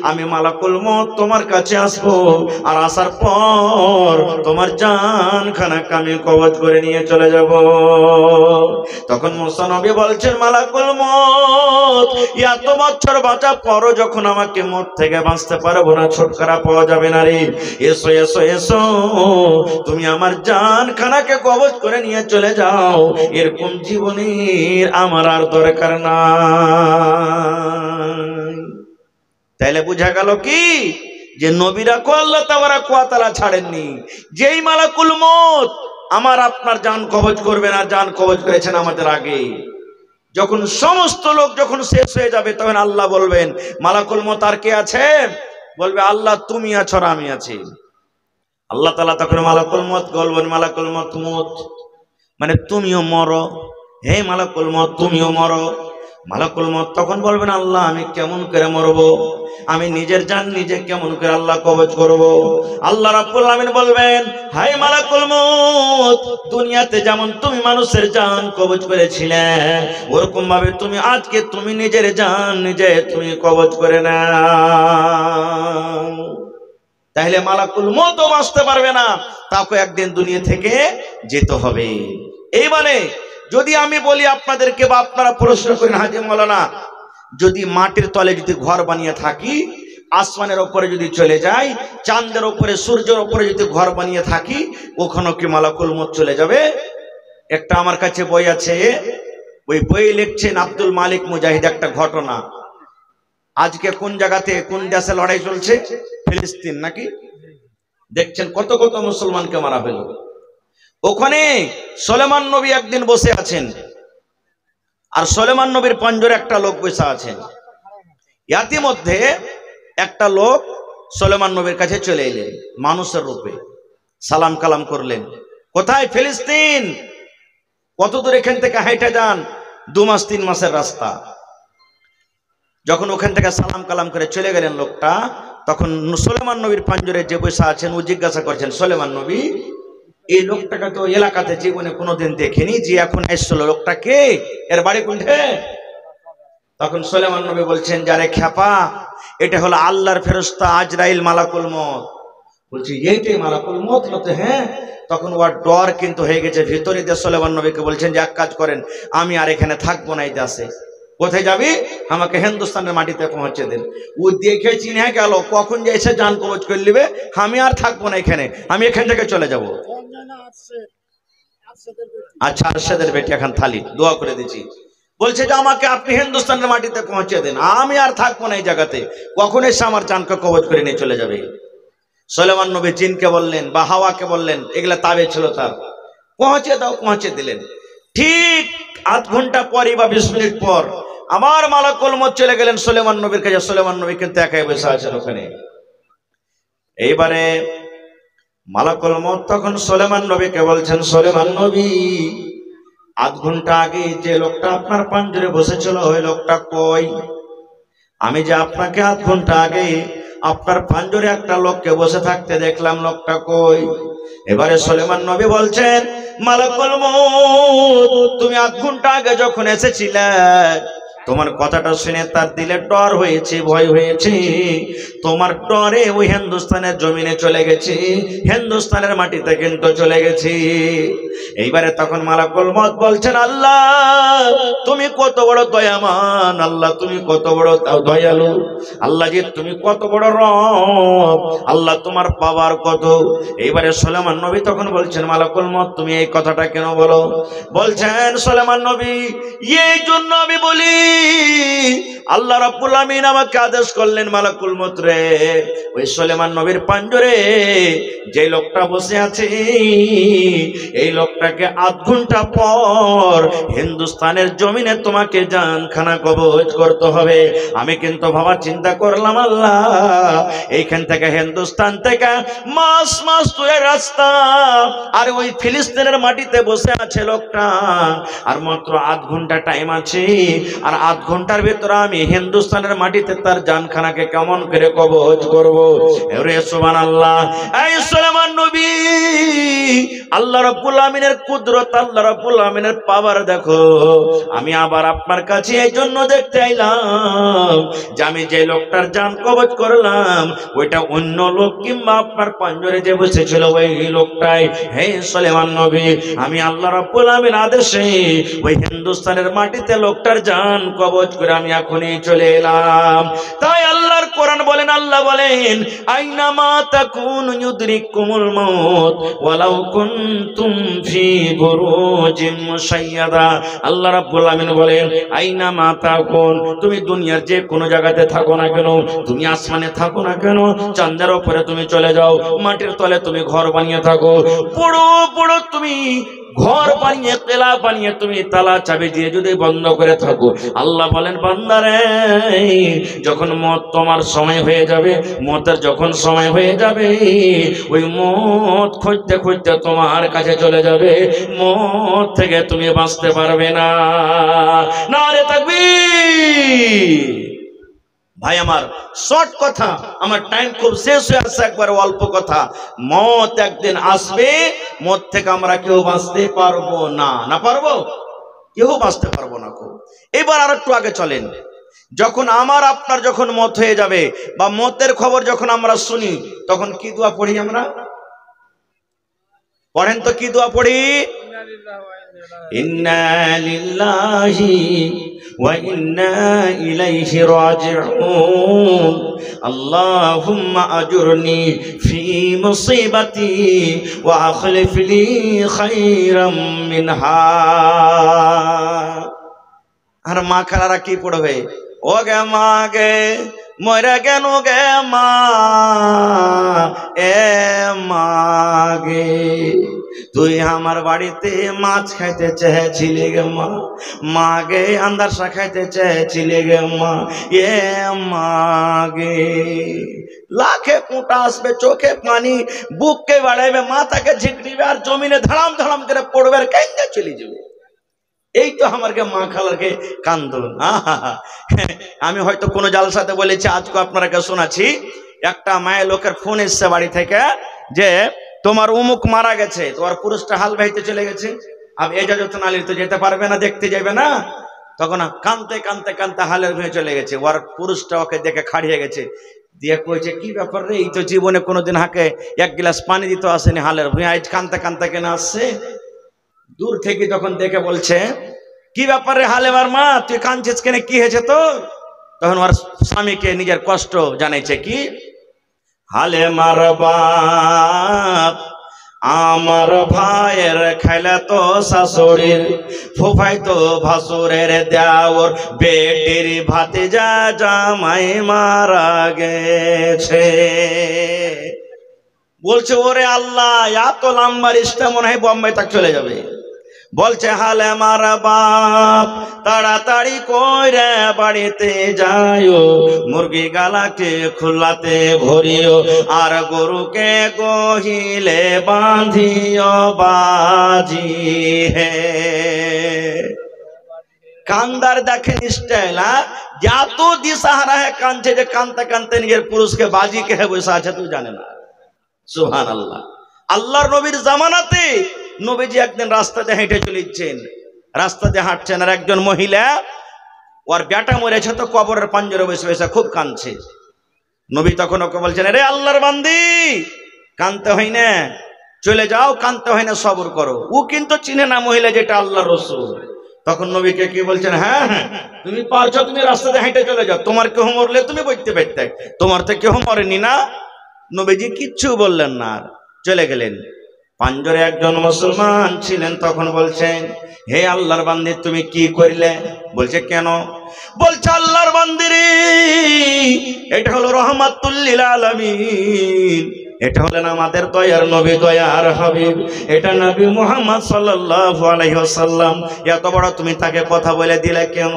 আমি মালাকুল মউত তোমার কাছে আসবো, আর আসার পর তোমার জানখানাকে আমি কবজ করে নিয়ে চলে যাব। তখন মুসা নবী বলছেন, মালাকুল মউত এত বছর বাঁচা পরও যখন আমাকে মত থেকে বাঁচতে পারবো না, ছুটকারা পাওয়া যাবে না রে, এসো এসো এসো, তুমি আমার জানখানাকে কবজ করে নিয়ে চলে যাও, এরকম জীবনের আমার আর দরকার নাই। তাইলে বুঝা গেল কি যে নবীরা কো আল্লাহ তাবারাক ওয়া তাআলা ছাড়েননি। যেই মালাকুল মউত আমার আপনার জান কবজ করবেন, আর জান কবজ করেছেন আমাদের আগে, যখন সমস্ত লোক যখন শেষ হয়ে যাবে তখন আল্লাহ বলবেন, মালাকুল মউত আর কে আছে? বলবে, আল্লাহ তুমি আছো আর আমি আছি। আল্লাহ তাআলা তখন মালাকুল মউত বলবেন, মালাকুল মউত মউত মানে তুমিও মরো, হে মালাকুল মউত তুমিও মরো। মালাকুল মউত তখন বলবেন, আল্লাহ আমি কেমন করে মরবো, আমি নিজের জান নিজে কেমন করে আল্লাহ কবজ করব? আল্লাহ রাব্বুল আলামিন বলবেন, হাই মালাকুল মউত, দুনিয়াতে যেমন তুমি মানুষের জান কবজ করেছিলে, ওরকম ভাবে তুমি আজকে তুমি নিজের জান নিজে তুমি কবজ করে নাও। তাহলে মালাকুল মউতও বাঁচতে পারবে না, তাকে একদিন দুনিয়া থেকে যেতে হবে। এই মানে যদি আমি বলি আপনাদেরকে বা আপনারা প্রশ্ন করেন, হাজী মাওলানা যদি মাটির তলে যদি ঘর বানিয়ে থাকি, আসমানের উপরে যদি চলে যাই, চাঁদের উপরে সূর্যের উপরে যদি ঘর বানিয়ে থাকি, ওখানে কি মালাকুল মউত চলে যাবে? একটা আমার কাছে বই আছে, ওই বই লিখছেন আব্দুল মালিক মুজাহিদ একটা ঘটনা। আজকে কোন জায়গাতে কোন দেশে লড়াই চলছে? ফিলিস্তিন নাকি? দেখছেন কত কত মুসলমানকে মারা হলো। ওখানে সুলেমান নবী একদিন বসে আছেন, আর সুলেমান নবীর পাঞ্জরে একটা লোক বসে আছেন। ইতিমধ্যে একটা লোক সুলেমান নবীর কাছে চলে এলেন মানুষের রূপে, সালাম কালাম করলেন। কোথায়? ফিলিস্তিন। কত দূর এখান থেকে হাইটা যান? 2 মাস 3 মাসের রাস্তা। যখন ওখান থেকে সালাম কালাম করে চলে গেলেন লোকটা, তখন সুলেমান নবীর পাঞ্জরে যে বসে আছেন ও জিজ্ঞাসা করছেন, সুলেমান নবী এই লোকটাকে তো এলাকাতে জীবনে কোনোদিন দেখিনি, যে এখন এসেছিল লোকটা কে, এর বাড়ি কোনঠে? তখন সুলেমান নবী বলছেন, যারে খ্যাপা, এটা হলো আল্লাহর ফেরেশতা আজরাইল মালাকুল মউত। বলছি এইটাই মালাকুল মউত হতে? হ্যাঁ। তখন ওর ডর কিন্তু হয়ে গেছে ভিতরে দিয়ে সুলেমান নবীকে বলছেন যে এক কাজ করেন, আমি আর এখানে থাকবো না এই দেশে। কোথায় যাবি? আমাকে হিন্দুস্তানের মাটিতে পৌঁছে দেন। ও দেখে চিনে গেল কখন যে এসে জান কবজ করে নেবে, আমি আর থাকবো না এখানে, আমি এখান থেকে চলে যাব। আচ্ছা, আরশেদের বেটি এখন থালি দোয়া করে দিচ্ছি, বলছে যে আমাকে আপনি হিন্দুস্তানের মাটিতে পৌঁছে দেন, আমি আর থাকবো না এই জায়গাতে, কখন এসে আমার জানকে কবজ করে নিয়ে চলে যাবে। সুলেমান নবী জিনকে বললেন বা হাওয়াকে বললেন, এগুলা তাবে ছিল তার, পৌঁছে দাও, পৌঁছে দিলেন। ঠিক আধ ঘন্টা পরে বা 20 মিনিট পর আমার মালাকুল মউত চলে গেলেন সুলেমান নবীর কাছে। সুলেমান নবী কিন্তু একাই বসে আছেন ওখানে। এইবারে মালাকুল মউত তখন সুলেমান নবীকে বলছেন, সুলেমান নবী আধ ঘন্টা আগে যে লোকটা আপনার পাঞ্জরে বসেছিল ওই লোকটা কই? আমি যে আপনাকে আধ ঘন্টা আগে আপনার পাঞ্জরে একটা লোককে বসে থাকতে দেখলাম, লোকটা কই? এবারে সুলেমান নবী বলছেন, মালাকুল মউত তুমি আধ ঘন্টা আগে যখন এসেছিলে, তোমার কথাটা শুনে তার দিলে ডর হয়েছে, ভয় হয়েছে, তোমার ডরে ওই হিন্দুস্তানের জমিনে চলে গেছি, হিন্দুস্তানের মাটিতে কিন্তু চলে গেছি। এইবারে তখন মালাকুল মউত বলছেন, আল্লাহ তুমি কত বড় দয়ামান, আল্লাহ তুমি কত বড় দয়ালু, আল্লাহ যে তুমি কত বড় রব, আল্লাহ তোমার পাওয়ার কত। এইবারে সুলেমান নবী তখন বলছেন, মালাকুল মউত তুমি এই কথাটা কেন বলো? বলছেন সুলেমান নবী, এই জন্য আমি বলি, আল্লাহ রাব্বুল আমিন আমাকে আদেশ করলেন, মালাকুল মউত রে, ওই সুলেমান নবীর পাঞ্জরে যে লোকটা বসে আছে, এই লোকটাকে আধ ঘন্টা পর হিন্দুস্তানের জমিনে তোমাকে জানখানা কবজ করতে হবে। আমি কিন্তু ভাবা চিন্তা করলাম, আল্লাহ এইখান থেকে হিন্দুস্তান থেকে মাস মাস দূরের রাস্তা, আর ওই ফিলিস্তিনের মাটিতে বসে আছে লোকটা, আর মাত্র আধ ঘন্টা টাইম আছে, আর আধ ঘন্টার ভেতরে আমি আমি হিন্দুস্তানের মাটিতে তার জানখানাকে কেমন করে কবজ করব। রে সুবহানাল্লাহ। এই সুলাইমান নবী, আল্লাহ রাব্বুল আমিনের কুদরত, আল্লাহ রাব্বুল আমিনের পাওয়ার দেখো। আমি আবার আপনার কাছে এই জন্য দেখতে আইলাম যে আমি যে লোকটার জান কবজ করলাম ওইটা অন্য লোক কিংবা আপনার পাঞ্জরে যে বসেছিল ওই লোকটাই। হে সুলাইমান নবী, আমি আল্লাহ রাব্বুল আমিন আদেশে ওই হিন্দুস্তানের মাটিতে লোকটার জান কবজ করে আমি এখনই চলে এলাম। তাই আল্লাহর কোরআন বলেন, আল্লাহ বলেন, আইনামা তাকুন ইউদরিকুমুল মাউত ওয়ালাউ কুনতুম ফি বুরুজিম মুশাইয়াদা। আল্লাহ রাব্বুল আমিন বলেন, আইনামা তাকুন, তুমি দুনিয়ার যে কোনো জায়গাতে থাকো না কেন, তুমি আসমানে থাকো না কেন, চাঁদের উপরে তুমি চলে যাও, মাটির তলে তুমি ঘর বানিয়ে থাকো, পুরো পুরো তুমি ঘর বানিয়ে কেলা বানিয়ে তুমি তালা চাবি দিয়ে যদি বন্ধ করে থাকো, আল্লাহ বলেন বান্দারে যখন মত তোমার সময় হয়ে যাবে, মতের যখন সময় হয়ে যাবে, ওই মত খুঁজতে খুঁজতে তোমার কাছে চলে যাবে, মত থেকে তুমি বাঁচতে পারবে না। নারে তাকবীর। ভাই আমার শর্ট কথা, আমার টাইম খুব শেষ হয়ে আসছে, একবার অল্প কথা। মত একদিন আসবে, মত থেকে আমরা কেউ বাঁচতে পারবো না। না পারবো? কেউ বাঁচতে পারবো না। এবার আর একটু আগে চলেন। যখন আমার আপনার যখন মত হয়ে যাবে বা মতের খবর যখন আমরা শুনি, তখন কি দোয়া পড়ি আমরা? পড়েন তো, কি দোয়া পড়ি? ইন্না লিল্লাহি ওয়া ইন্না ইলাইহি রাজিউন। আল্লাহুম্মা আজুরনি ফি মুসিবাতি ওয়া আখলিফ লি খায়রাম মিনহা। আর মা খালারা কি পড়বে? ও গে মা গে মরে কেন গে মা, এ মা গে তুই আমার বাড়িতে মাছ খাইতে চেয়েছিলি গে মা, মা গে আন্দারসা খাইতে চেয়েছিলি গে মা, এ মা গে। লাখে কুটা আসবে, চোখে পানি, বুককে বাড়াইবে, মাথাকে ঝিকড়িবে, আর জমিনে ধারাম ধারাম করে পড়বে, আর কাইন্দা চলে যাবে। এই তো আমারকে মা খালারকে কান্দন। আমি হয়তো কোনো জালসাতে বলেছি, আজকে আপনারাকে শোনাচ্ছি। একটা মায়ের লোকের ফোন এসছে বাড়ি থেকে যে তোমার উমুক মারা গেছে, তোমার পুরুষটা হাল বাইতে চলে গেছে, আর এজাজত নালির তো যেতে পারবে না, দেখতে যাবে না। তখন কানতে কানতে কানতে হালের ভুঁয়ে চলে গেছে, ওর পুরুষটা ওকে দেখে খাড়িয়ে গেছে, দিয়ে কইছে কি ব্যাপার রে, এই তো জীবনে কোনোদিন হাঁকে এক গ্লাস পানি দিতে আসেনি, হালের ভুঁয়ে আজ কানতে কানতে কেন আসছে? দূর থেকে তখন দেখে বলছে, কি ব্যাপারে হালেমার মা, তুই কাঁদছিস কেন, কি হয়েছে তোর? তখন ওর স্বামীকে নিজের কষ্ট জানাইছে, কি হালেমার বাপ আমার ভাইয়ের খাইলা তো শাশুড়ির, ফুফাই তো ভাসুরের দেওর, বেটির ভাতিজা জামাই মারা গেছে। বলছে ওরে আল্লাহ, এত লম্বা রিস্তা মনে হয় বোম্বাই তক চলে যাবে। বলছে হালেমার বাপ তাড়াতাড়ি কইরে বাড়িতে যাইও, মুরগি গালাকে খুলাতে ভরিও, আর গরুকে গহিলে বাঁধিও বাজি হে। কান্দার দেখেন স্টাইল, এত দিশাহারা হে কাঁদছে যে কানতে কানতে নিজের পুরুষকে বাজি কে বসে আছে, তুই জানে না। সুবহানাল্লাহ। আল্লাহর নবীর জামানাতে নবীজি একদিন রাস্তাতে হেঁটে চলেছেন, রাস্তাতে হাঁটছেন, আর একজন মহিলা ওর বেটা মরেছে তো কবরের পাঞ্জরে বসে বসে খুব কাঁদছে। নবী তখন ওকে বলছেন, রে আল্লাহর বান্দি, কাঁদতে হয় না, চলে যাও, কাঁদতে হয় না, সবর করো। ও কিন্তু চিনে না মহিলা যেটা আল্লাহর রাসূল। তখন নবীকে কি বলছেন, হ্যাঁ হ্যাঁ তুমি পারছো, তুমি রাস্তাতে হেঁটে চলে যাও, তোমার কেউ মরলে তুমি বইতে পারতে, তোমার তো কেউ মরেনি না। নবীজি কিচ্ছু বললেন না, আর চলে গেলেন। পাঞ্জরে একজন মুসলমান ছিলেন, তখন বলছেন, হে আল্লাহর বান্দি তুমি কি করিলে? বলছে কেন? বলছে আল্লাহর বান্দি রে, এটা হলো রহমাতুল লিল আলামিন, এটা হলেন আমাদের দয়ার নবী, দয়ার হাবিব, এটা নবী মুহাম্মদ সাল্লাল্লাহু আলাইহি ওয়াসাল্লাম। এত বড় তুমি তাকে কথা বলে দিলে কেন?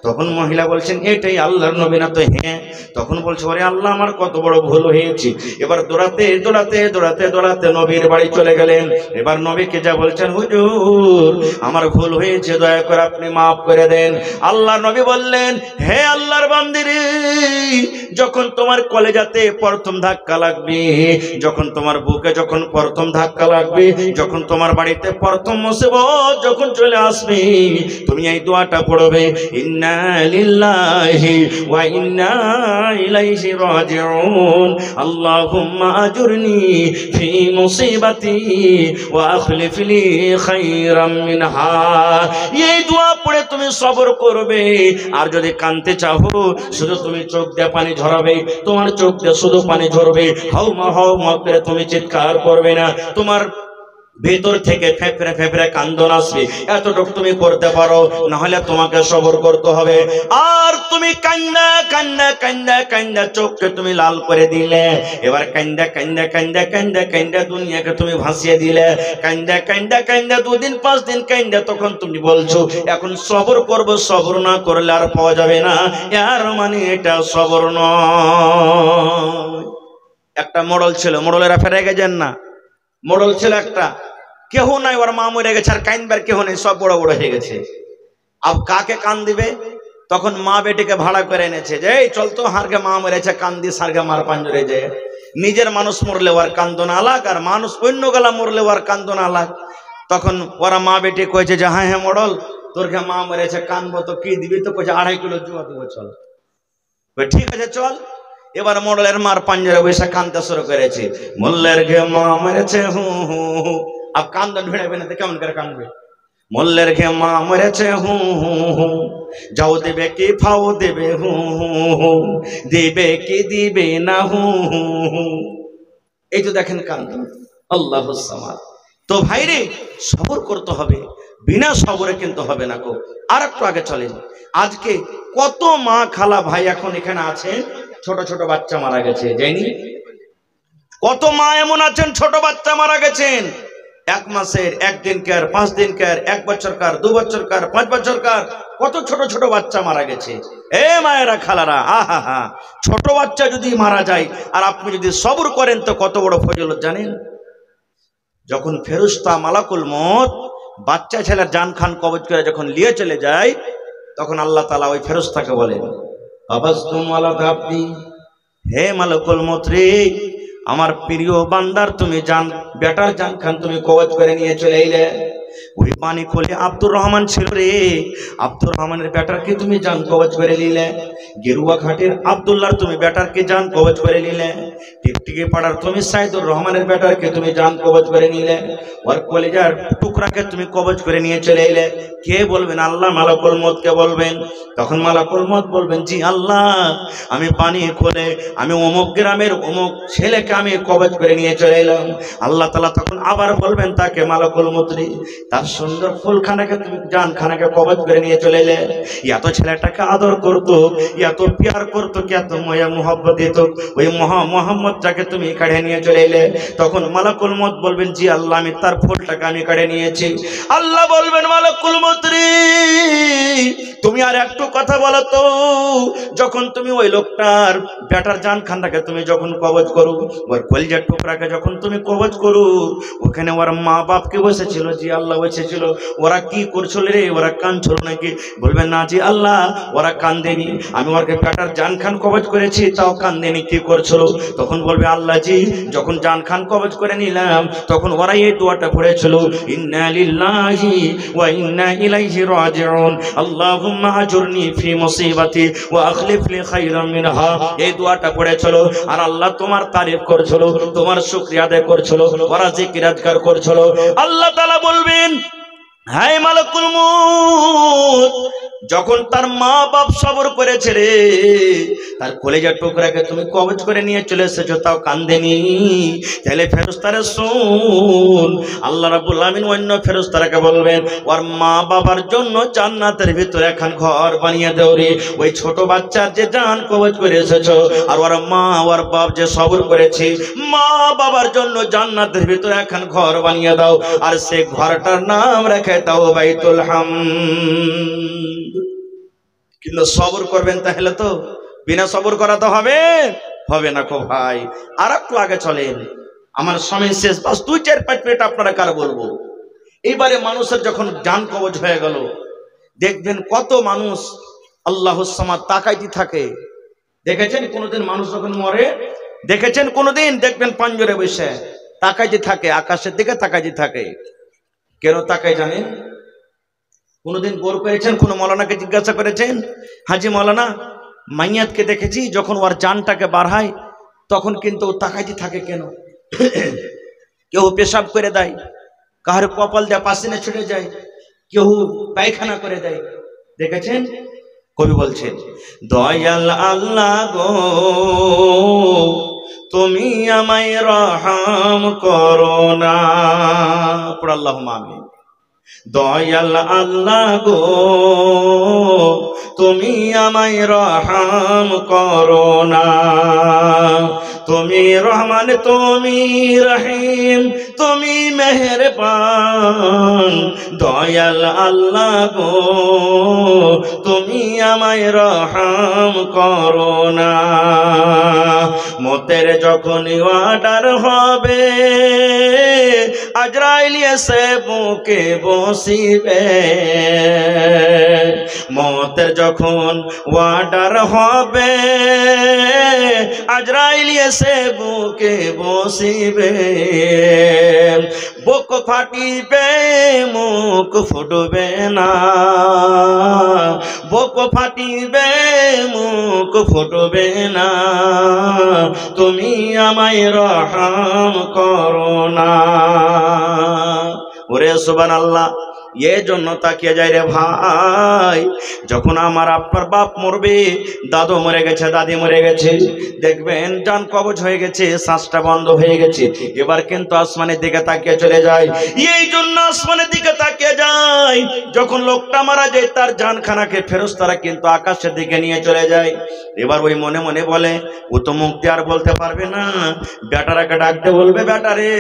তখন মহিলা বলছেন, এটাই আল্লাহর নবী না তো? হ্যাঁ। তখন বলছে, ওরে আল্লাহ, আমার কত বড় ভুল হয়েছে। এবার দৌড়াতে দৌড়াতে দৌড়াতে দৌড়াতে নবীর বাড়ি চলে গেলেন। এবার নবীকে যা বলছেন, হুজুর আমার ভুল হয়েছে, দয়া করে আপনি মাফ করে দেন। আল্লাহর নবী বললেন, হে আল্লাহর বান্দিরে, যখন তোমার কলেজাতে প্রথম ধাক্কা লাগবে, যখন তোমার বুকে যখন প্রথম ধাক্কা লাগবে, যখন তোমার বাড়িতে প্রথম মুসিবত যখন চলে আসবে, তুমি এই দোয়াটা পড়বে, ইন্না লিল্লাহি ওয়া ইন্না ইলাইহি রাজিউন, আল্লাহুম্মা আজুরনি ফি মুসিবাতি ওয়া আখলিফ লি খায়রাম মিনহা। এই দোয়া পড়ে তুমি সবর করবে। আর যদি কাঁদতে চাও, শুধু তুমি চোখ দিয়ে পানি ঝরাবে, তোমার চোখ দিয়ে শুধু পানি ঝরবে, হাউমা হাউমা করে তুমি চিৎকার করবে না, তোমার ভেতর থেকে ফেফড়ে ফেফড়ে কান্দন আসবে। এতটুকু তুমি করতে পারো, না হলে তোমাকে সবর করতে হবে। আর তুমি কান্দা কান্দা কান্দা কান্দা চোখকে তুমি লাল করে দিলে, এবার কান্দা কান্দা কান্দা কান্দা কান্দা দুনিয়াকে তুমি ভাসিয়ে দিলে, কান্দা কান্দা কান্দা 2 দিন 5 দিন কান্দা, তখন তুমি বলছো এখন সবর করব, সবর না করলে আর পাওয়া যাবে না। এর মানে এটা সবর নয়। একটা মোড়ল ছিল, মোড়লেরা ফেরে গেছেন না, মোড়ল ছিল একটা, কেহ নাই, ওর মা মরে গেছে, আর কাইনবার কেহ নেই, সব বড় বড় হয়ে গেছে। আব কাকে কান দিবে? তখন মা বেটিকে ভাড়া করে এনেছে, যে এই চল তো, হারকে মা মরেছে, কান দিয়ে সারকে মার পাঞ্জরে যে। নিজের মানুষ মরলে ওর কান্দন আলাগ, আর মানুষ অন্য গলা মরলে ওর কান্দন আলাগ। তখন ওরা মা বেটি কয়েছে যে, হ্যাঁ হ্যাঁ মোড়ল, তোরকে মা মরেছে, কানবো তো কি দিবি? তো কয়েছে 2.5 কিলো জুয়া দেবো, চল। ঠিক আছে চল। এবার মোড়লের মার পাঞ্জরে বসে কান্দতে শুরু করেছে, মোল্লের ঘে মা মরেছে হু হু হু। আব কান্দন ভিড়াবে না তো কেমন করে কান্দবে? মোল্লের ঘে মা মরেছে হু হু হু, যাও দেবে কি ফাও দেবে হু হু হু, দিবে কি দিবে না হু হু হু। এই তো দেখেন কান্দন। আল্লাহুস সামাদ। তো ভাইরে, সবর করতে হবে, বিনা সবরে কিন্তু হবে না গো। আর একটু আগে চলেন। আজকে কত মা খালা ভাই এখন এখানে আছেন, ছোট ছোট বাচ্চা মারা গেছে, যায়নি? কত মা এমন আছেন, ছোট বাচ্চা মারা গেছেন, 1 মাসের, 1 দিনকার, 5 দিনকার, 1 বছরকার, 2 বছরকার, 5 বছরকার, কত ছোট ছোট বাচ্চা মারা গেছে। এ মায়েরা খালারা, আহা হা, ছোট বাচ্চা যদি মারা যায় আর আপনি যদি সবর করেন তো কত বড় ফজিলত জানেন? যখন ফেরেশতা মালাকুল মউত বাচ্চা ছেলের জান খান কবজ করে যখন নিয়ে চলে যায়, তখন আল্লাহ তাআলা ওই ফেরেশতাকে বলেন, আবাসতুম আলা আবদি, হে মালাকুল মউত রে, আমার প্রিয় বান্দার তুমি জান, বেটার জান খান তুমি কবজ করে নিয়ে চলে এলে। ওই পানি খোলে আব্দুর রহমান ছিল রে, আব্দুর রহমানের বেটারকে তুমি জান কবজ করে নিলে। গেরুয়া ঘাটের আব্দুল্লাহর তুমি বেটারকে জান কবজ করে নিলে। টিকটিকি পাড়ার তুমি সাইদুর রহমানের বেটারকে তুমি জান কবজ করে নিলে। ওর কলিজার টুকরাকে তুমি কবজ করে নিয়ে চলে এলে। কে বলবেন? আল্লাহ মালাকুল মউতকে বলবেন। তখন মালাকুল মউত বলবেন, জি আল্লাহ, আমি পানি খোলে আমি অমুক গ্রামের অমুক ছেলেকে আমি কবজ করে নিয়ে চলে এলাম। আল্লাহ তাআলা তখন আবার বলবেন তাকে, মালাকুল মউত রে, তার সুন্দর ফুলখানাকে তুমি জান খানাকে কবজ করে নিয়ে চলে এলে। এত ছেলেটাকে আদর করতো, এত প্যার করতো, এত মায়া মোহব্বত দিত, ওই মোহাম্মদটাকে তুমি কাঢ়ে নিয়ে চলে এলে। তখন মালাকুল মউত বলবেন, জি আল্লাহ, আমি তার ফুলটাকে আমি কাঢ়ে নিয়েছি। আল্লাহ বলবেন, মালাকুল মউত রে, তুমি আর একটু কথা বলো তো, যখন তুমি ওই লোকটার বেটার জান খানটাকে তুমি যখন কবজ করো, ওর কলিজার টুকরাকে যখন তুমি কবজ করো, ওখানে ওর মা বাপকে বসেছিল? জি আল্লাহ বসেছিল। ওরা কি করছিল রে? ওরা কাঁদছিল নাকি? বলবেন, না জি আল্লাহ, ওরা কান্দেনি, আমি ওর বেটার জান খান কবজ করেছি, তাও কান্দেনি, কি করছিল? তখন বলবে, আল্লাহ জি, যখন জান খান কবজ করে নিলাম, তখন ওরা এই দোয়াটা পড়েছিল, ইন্না লিল্লাহি ওয়া ইন্না ইলাইহি রাজিউন, আল্লাহুম্মা আজুরনি ফি মুসিবাতি ওয়া আখলিফ লি খায়রাম মিনহা। এই দোয়াটা পড়েছিল, আর আল্লাহ তোমার তারিফ করছিল, তোমার শুকরিয়া আদায় করছিল, ওরা জিকির আজকার করছিল। আল্লাহ তাআলা বলবেন, হায় মালাকুল মউত, যখন তার মা বাপ সবর করেছে রে, তার কলেজার টুকরাকে তুমি কবজ করে নিয়ে চলে এসেছো, তাও কান্দেনি। তাহলে ফেরেশতারা শুন, আল্লাহ রাব্বুল আমিন অন্য ফেরেশতারাকে বলবেন, ওর মা বাবার জন্য জান্নাতের ভিতরে এখন ঘর বানিয়ে দাও রে। ওই ছোট বাচ্চার যে জান কবজ করে এসেছো, আর ওর মা ওর বাপ যে সবর করেছে, মা বাবার জন্য জান্নাতের ভিতরে এখন ঘর বানিয়ে দাও, আর সে ঘরটার নাম রেখে দাও বাইতুল হামদ। কিন্তু সবর করবেন, তাহলে তো বিনা সবর করা তো হবে না। ভাই আর একটু আগে চলেন, আমার সময় শেষ, বাস 2-4-5 মিনিট আপনারা কার বলবো। এইবারে মানুষের যখন জান কবজ হয়ে গেল, দেখবেন কত মানুষ আল্লাহর সামাদ তাকাইতে থাকে। দেখেছেন কোনোদিন মানুষ যখন মরে, দেখেছেন কোনোদিন? দেখবেন পাঞ্জরে বসে তাকাইতে থাকে, আকাশের দিকে তাকাইতে থাকে। কেন তাকাই জানেন? কোনোদিন গোর করেছেন? কোন মৌলানাকে জিজ্ঞাসা করেছেন, হাজি মৌলানা, মাইয়াতকে দেখেছি যখন ওর জানটাকে বাড়ায় তখন কিন্তু ও তাকাইতে থাকে কেন? কেউ পেশাব করে দেয়, কাহার কপাল দিয়ে পাসিনা ছুটে যায়, কেউ পায়খানা করে দেয়। দেখেছেন? কবি বলছেন, দয়াল আল্লাহ গো তুমি আমায় রহম করো না। পড় আল্লাহুম্মা আমিন। দয়াল আল্লাহ গো তুমি আমায় রহম করো না। তুমি রহমান, তুমি রহিম, তুমি মেহেরবান। দয়াল আল্লাহ গো তুমি আমায় রহম করো না। মতের যখন অর্ডার হবে, আজরাইল এসে বুকে বসিবে। মতের যখন অর্ডার হবে, আজরাইল এসে বুকে বসিবে। বুক ফাটিবে মুখ ফুটবে না, বুক ফাটিবে মুখ ফুটবে না। তুমি আমায় রহম করো না। ওরে সুবহানাল্লাহ। এই জন্য তাকিয়ে যায় রে ভাই, যখন আমার আপনার বাপ মরবে, দাদু মরে গেছে, দাদি মরে গেছে, দেখবেন জান কবজ হয়ে গেছে, শ্বাসটা বন্ধ হয়ে গেছে, এবার কিন্তু আসমানের দিকে তাকিয়ে চলে যায়। এই জন্য আসমানের দিকে তাকিয়ে যায়, যখন লোকটা মারা যায় তার জানখানাকে ফেরেশতারা কিন্তু আকাশের দিকে নিয়ে চলে যায়। এবার ওই মনে মনে বলে, ও তো মুক্তি আর বলতে পারবে না, বেটারাকে ডাকতে বলবে, বেটা রে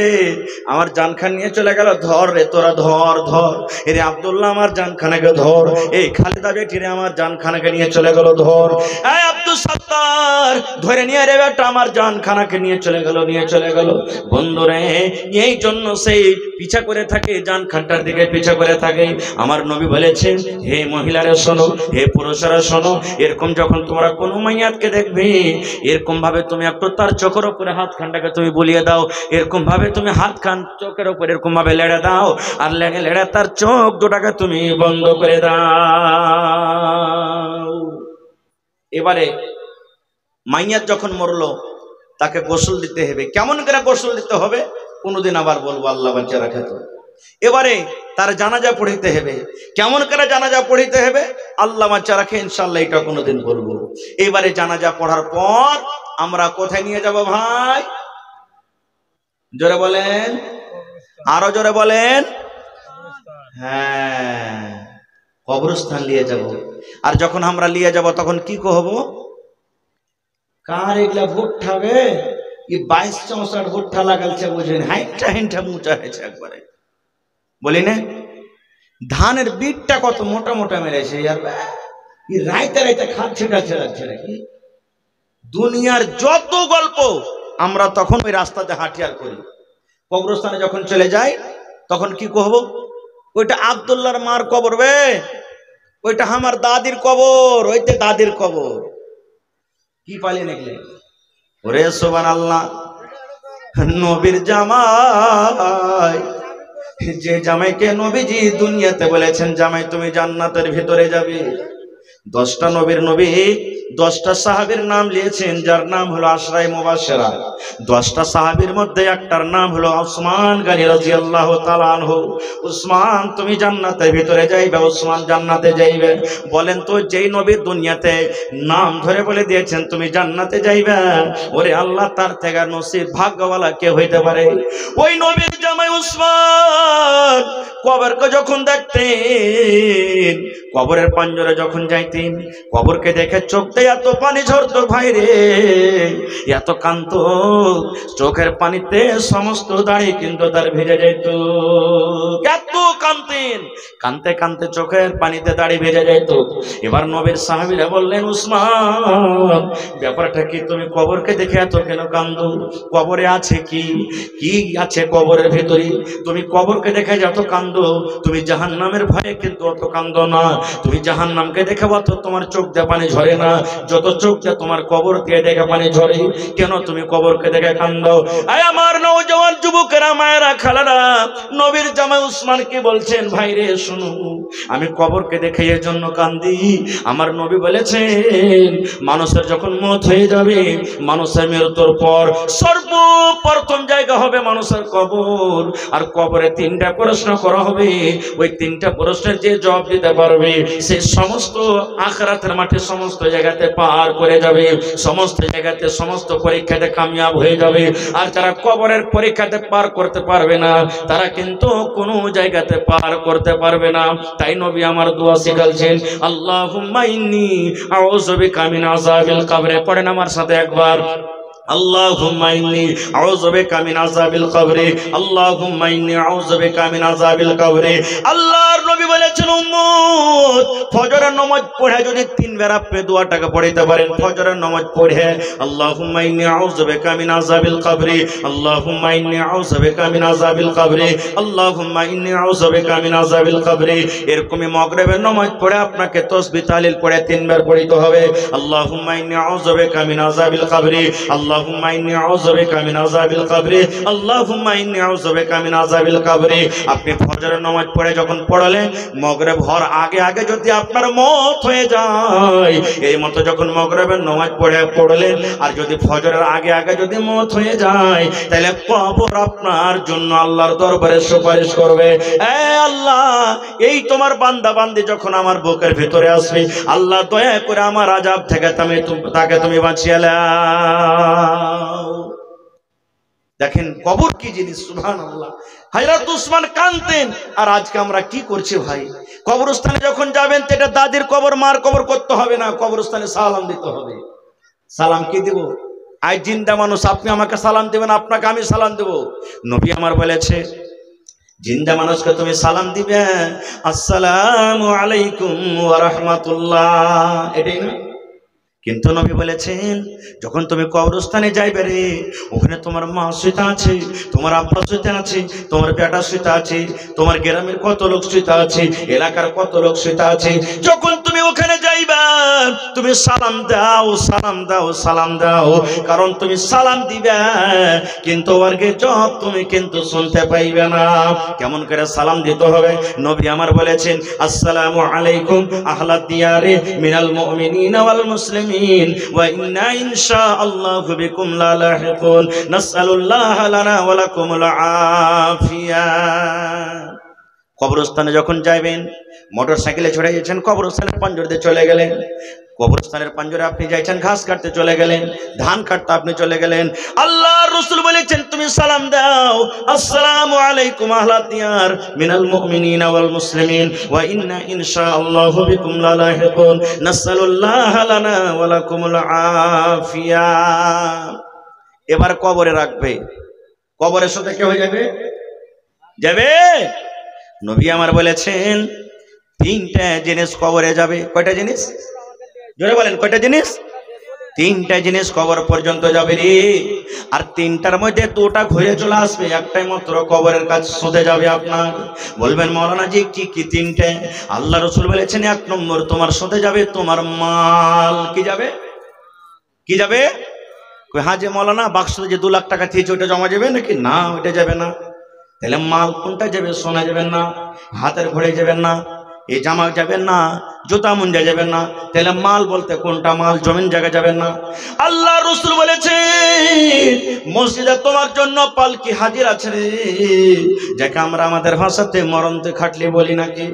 আমার জানখান নিয়ে চলে গেল, ধর রে তোরা, ধর ধর। এরে আব্দুল্লাহ আমার জানখানাকে ধর। এই খালেদা বেটি রে আমার জানখানাকে নিয়ে চলে গেল, ধর। এই আব্দুল সত্তার ধরে নিয়ে রে বেটা আমার জানখানাকে নিয়ে চলে গেল, নিয়ে চলে গেল। বন্ধুরে এই জন্য সেই পিছা করে থাকে, জানখানটার দিকে পিছা করে থাকে। আমার নবী বলেছেন, হে মহিলারা শোনো, হে পুরুষেরা শোনো, এরকম যখন তোমরা কোনো মাইয়াতকে দেখবে, এরকম ভাবে তুমি একটু তার চোখের উপরে হাত খানটাকে তুমি বুলিয়ে দাও, এরকম ভাবে তুমি হাত খান চোখের উপরে এরকম ভাবে লেড়ে দাও, আর লেড়ে লেড়ে তার চোখ দুটাকে তুমি বন্ধ করে দাও। এবারে মাইয়াত যখন মরলো, তাকে গোসল দিতে হবে। কেমন করে গোসল দিতে হবে কোনোদিন আবার বলবো, আল্লাহ বাঁচা রাখে তো। এবারে তার জানাজা পড়িতে হবে। কেমন করে জানাজা পড়িতে হবে আল্লাহ বাঁচা রাখে, ইনশাআল্লাহ এটা কোনোদিন বলবো। এবারে জানাজা পড়ার পর আমরা কোথায় নিয়ে যাব ভাই? জোরে বলেন, আরো জোরে বলেন। হ্যাঁ, কবরস্থান নিয়ে যাব। আর যখন আমরা নিয়ে যাব তখন কি কহব? কার এগুলা ভুট্টা বে, 22-64 ভুট্টা লাগালছে, বুঝলেন, হাইটা হাইটা মুচা হয়েছে একবারে। বলি না, ধানের বীজটা কত মোটা মোটা মেরেছে, আর রাইতে রাইতে খাচ্ছে ডাকছে রাখছে নাকি। দুনিয়ার যত গল্প আমরা তখন ওই রাস্তাতে হাঁটিয়ার করি। কবরস্থানে যখন চলে যাই তখন কি কহব? ওইটা আব্দুল্লাহর মার কবর বে, ওইটা আমার দাদির কবর, ওইতে দাদির কবর। কি পালি নাকলে? ওরে সুবহানাল্লাহ, নবীর জামাই, যে জামাইকে নবীজি দুনিয়াতে বলেছেন, জামাই তুমি জান্নাতের ভিতরে যাবে, 10টা নবীর নবী 10টা সাহাবীর নাম নিয়েছেন, যার নাম হলো আশরায়ে মুবাশশিরা। 10টা সাহাবীর মধ্যে একটার নাম হলো উসমান গনি রাদিয়াল্লাহু তাআলা আনহু। উসমান তুমি জান্নাতের ভিতরে যাইবে, উসমান জান্নাতে যাইবে। বলেন তো যেই নবী দুনিয়াতে নাম ধরে বলে দিয়েছেন তুমি জান্নাতে যাইবে, ওরে আল্লাহ তার থেকে নসিব ভাগ্যওয়ালা কে হইতে পারে? ওই নবীর জামাই উসমান কবরকে যখন দেখতেন, কবরের পাঞ্জরে যখন যাইতেন, কবরকে দেখে চোখ দিয়ে এত পানি ঝরতো ভাই রে, এত কান্ত, চোখের পানিতে সমস্ত দাড়ি কিন্তু তার ভিজে যেত। এত কানতেন, কানতে কানতে চোখের পানিতে দাড়ি ভেজে যেত। এবার নবীর সাহাবীরা বললেন, উসমান ব্যাপারটা কি? তুমি কবরকে দেখে এত কেন কান্দো? কবরে আছে কি? কি আছে কবরের ভেতরে? তুমি কবরকে দেখে যত কান্দো, তুমি জাহান্নামের ভয়ে কিন্তু অত কান্দো না। তুমি জাহান্নামকে দেখে অত তোমার চোখ দিয়ে পানি ঝরে না, যত চোখ দিয়ে তোমার কবর দিয়ে দেখে পানি ঝরে। কেন তুমি কবরকে দেখে কান্দো? আয় আমার নওজওয়ান যুবকেরা, মায়েরা, খালারা, নবীর জামাই উসমান কি বলছেন? ভাই রে শুনো, আমি কবরকে দেখে এর জন্য কান্দি। আমার নবী বলেছেন মানুষের যখন মওত হয়ে যাবে, মানুষের মৃত্যুর পর সর্বপ্রথম জায়গা হবে মানুষের কবর। আর কবরে 3টা প্রশ্ন করা হবে। ওই 3টা প্রশ্নের যে জবাব দিতে পারবে সে সমস্ত আখিরাতের মাঠে সমস্ত জায়গাতে পার করে যাবে, সমস্ত জায়গাতে সমস্ত পরীক্ষাতে কামিয়াব হয়ে যাবে। আর যারা কবরের পরীক্ষাতে পার করতে পারবে না, তারা কিন্তু কোনো জায়গাতে পার করতে পারবে না। তাই নবী আমার দোয়া শিখালছেন, আল্লাহুম্মা ইন্নী আউযু বিকা মিন আযাবিল কবর। পড়েন আমার সাথে একবার, اللهم إني أعوذ بك من عذاب القبر اللهم إني أعوذ بك من عذاب القبر। আল্লাহর নবী বলেছেন, উম্মত ফজরের নামাজ পড়ে যদি 3 বার আপনি দোয়াটাকে পড়তে পারেন, ফজরের নামাজ পড়ে আল্লাহুম্মা ইন্নী আউযু বিকা মিন আযাবিল কবর আল্লাহুম্মা ইন্নী আউযু বিকা মিন আযাবিল কবর আল্লাহুম্মা ইন্নী আউযু বিকা মিন আযাবিল কবর। এরকমই মাগরিবের নামাজ পড়ে আপনাকে তাসবিহ তাহলিল পড়ে 3 বার পড়তে হবে। আল্লাহুম্মা ইন্নী আউযু বিকা মিন আযাবিল কবর আল্লাহুম্মা ইন্নী আউযু বিকা মিন আযাবিল কবর আল্লাহুম্মা ইন্নী আউযু বিকা মিন আযাবিল কবর। আপনি ফজরের নামাজ পড়ে যখন পড়লেন, মাগরিব হওয়ার আগে আগে যদি আপনার মওত হয়ে যায়, এই মতো যখন মাগরিবের নামাজ পড়লেন আর যদি ফজরের আগে আগে যদি মওত হয়ে যায়, তাহলে কবর আপনার জন্য আল্লাহর দরবারে সুপারিশ করবে, এ আল্লাহ এই তোমার বান্দা বান্দি যখন আমার বুকের ভিতরে আসবে, আল্লাহ দয়া করে আমার আযাব থেকে তাকে তুমি বাঁচিয়ে নাও। দেখেন কবর কি জিনিস, সুবহানাল্লাহ। হযরত উসমান কাঁদতেন, আর আজকে আমরা কি করছি ভাই? কবরস্থানে যখন যাবেন তো এটা দাদির কবর, মার কবর করতে হবে না, কবরস্থানে সালাম দিতে হবে। সালাম কি দেব? আজ জিন্দা মানুষ, আপনি আমাকে সালাম দেবেন, আপনাকে আমি সালাম দেব। নবী আমার বলেছে, জিন্দা মানুষকে তুমি সালাম দিবে, আসসালামু আলাইকুম ওয়া রাহমাতুল্লাহ, এটাই না? কিন্তু নবী বলেছেন যখন তুমি কবরস্থানে যাইবে রে, ওখানে তোমার মা শুইতে আছে, তোমার আব্বা শুইতে আছে, তোমার বেটা শুইতে আছে, তোমার গ্রামের কত লোক শুইতে আছে, এলাকার কত লোক শুইতে আছে। যখন তুমি ওখানে যাইবা, তুমি সালাম দাও, সালাম দাও, সালাম দাও, কারণ তুমি সালাম দিবে কিন্তু ওরকে জবাব তুমি কিন্তু শুনতে পাইবে না। কেমন করে সালাম দিতে হবে? নবী আমার বলেছেন, আসসালামু আলাইকুম আহলাদ দিয়ারে মিনাল মুমিনিনা ওয়াল মুসলিমিন ওয়া ইন্না ইনশাআল্লাহু বিকুম লা লাহিকুন নাসআলুল্লাহ লানা ওয়া লাকুমুল আফিয়া। কবরস্থানে যখন যাবেন, মোটরসাইকেলে চড়ে যাচ্ছেন, কবরস্থানের পাঞ্জরে চলে গেলেন, কবরস্থানের পাঞ্জরে আপনি যাইছেন, ঘাস কাটতে চলে গেলেন, ধান কাটতে আপনি চলে গেলেন, আল্লাহর রাসূল বলেছেন তুমি সালাম দাও, আসসালামু আলাইকুম আহলাদ দিয়ার মিনাল মুমিনিনা ওয়াল মুসলিমিন ওয়া ইন্না ইনশাআল্লাহু বিকুম লা লাহিকুন নাসআলুল্লাহ লানা ওয়া লাকুমুল আফিয়া। এবার কবরে রাখবে, কবরের সাথে কি হয়ে যাবে? যাবে। নবী আমার বলেছেন 3টা জিনিস কবরে যাবে। কয়টা জিনিস? জোরে বলেন, কয়টা জিনিস? 3টা জিনিস কবর পর্যন্ত যাবে রে। আর 3টার মধ্যে 2টা ঘুরে চলে আসবে, একটাই মাত্র কবরের কাছে শুতে যাবে আপনার। বলবেন মাওলানা জি কি কি 3টে? আল্লাহ রাসূল বলেছেন 1 নম্বর তোমার শুতে যাবে তোমার মাল। কি যাবে? কি যাবে? হ্যাঁ যে মাওলানা বাক্সে যে 2 লাখ টাকা দিয়েছে ওটা জমা যাবে নাকি? না, ওটা যাবে না। তাহলে মাল কোনটা যাবে? সোনা যাবেন না, হাতের ঘড়ি যাবেন না, এই জামা যাবেন না, জুতা মুঞ্জা যাবেন না, তাহলে মাল বলতে কোনটা মাল? জমিন জায়গা যাবেন না। আল্লাহ রাসূল বলেছে মসজিদে তোমার জন্য পালকি হাজির আছে রে, যাকে আমরা আমাদের ভাষাতে মরণতে খাটলি বলি নাকি,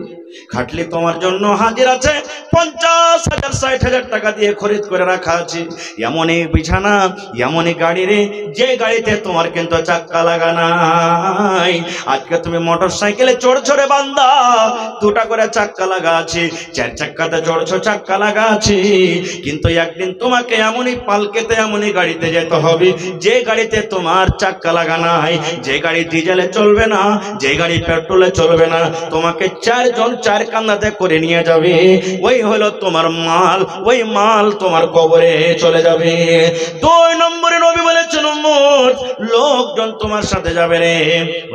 খাটলি তোমার জন্য হাজির আছে। 50,000 60,000 টাকা দিয়ে খরিদ করে রাখা আছে। এমনই বিছানা, এমনই গাড়ি রে, যে গাড়িতে তোমার কিন্তু চাক্কা লাগা নাই। আজকে তুমি মোটর সাইকেলে চড়ছো রে বান্দা, দুটা করে চাক্কা লাগা আছে, 4 চাক্কাতে চড়ছো, চাক্কা লাগা আছে। কিন্তু একদিন তোমাকে এমনই পালকেতে, এমনই গাড়িতে যেতে হবে যে গাড়িতে তোমার চাক্কা লাগা নাই, যে গাড়ি ডিজেলে চলবে না, যে গাড়ি পেট্রোলে চলবে না। তোমাকে 4 জন 4 কান্দাতে করে নিয়ে যাবে। ওই হলো তোমার মাল, ওই মাল তোমার কবরে চলে যাবে। 2 নম্বরে নবী বলেছেন উম্মত, লোকজন তোমার সাথে যাবে রে,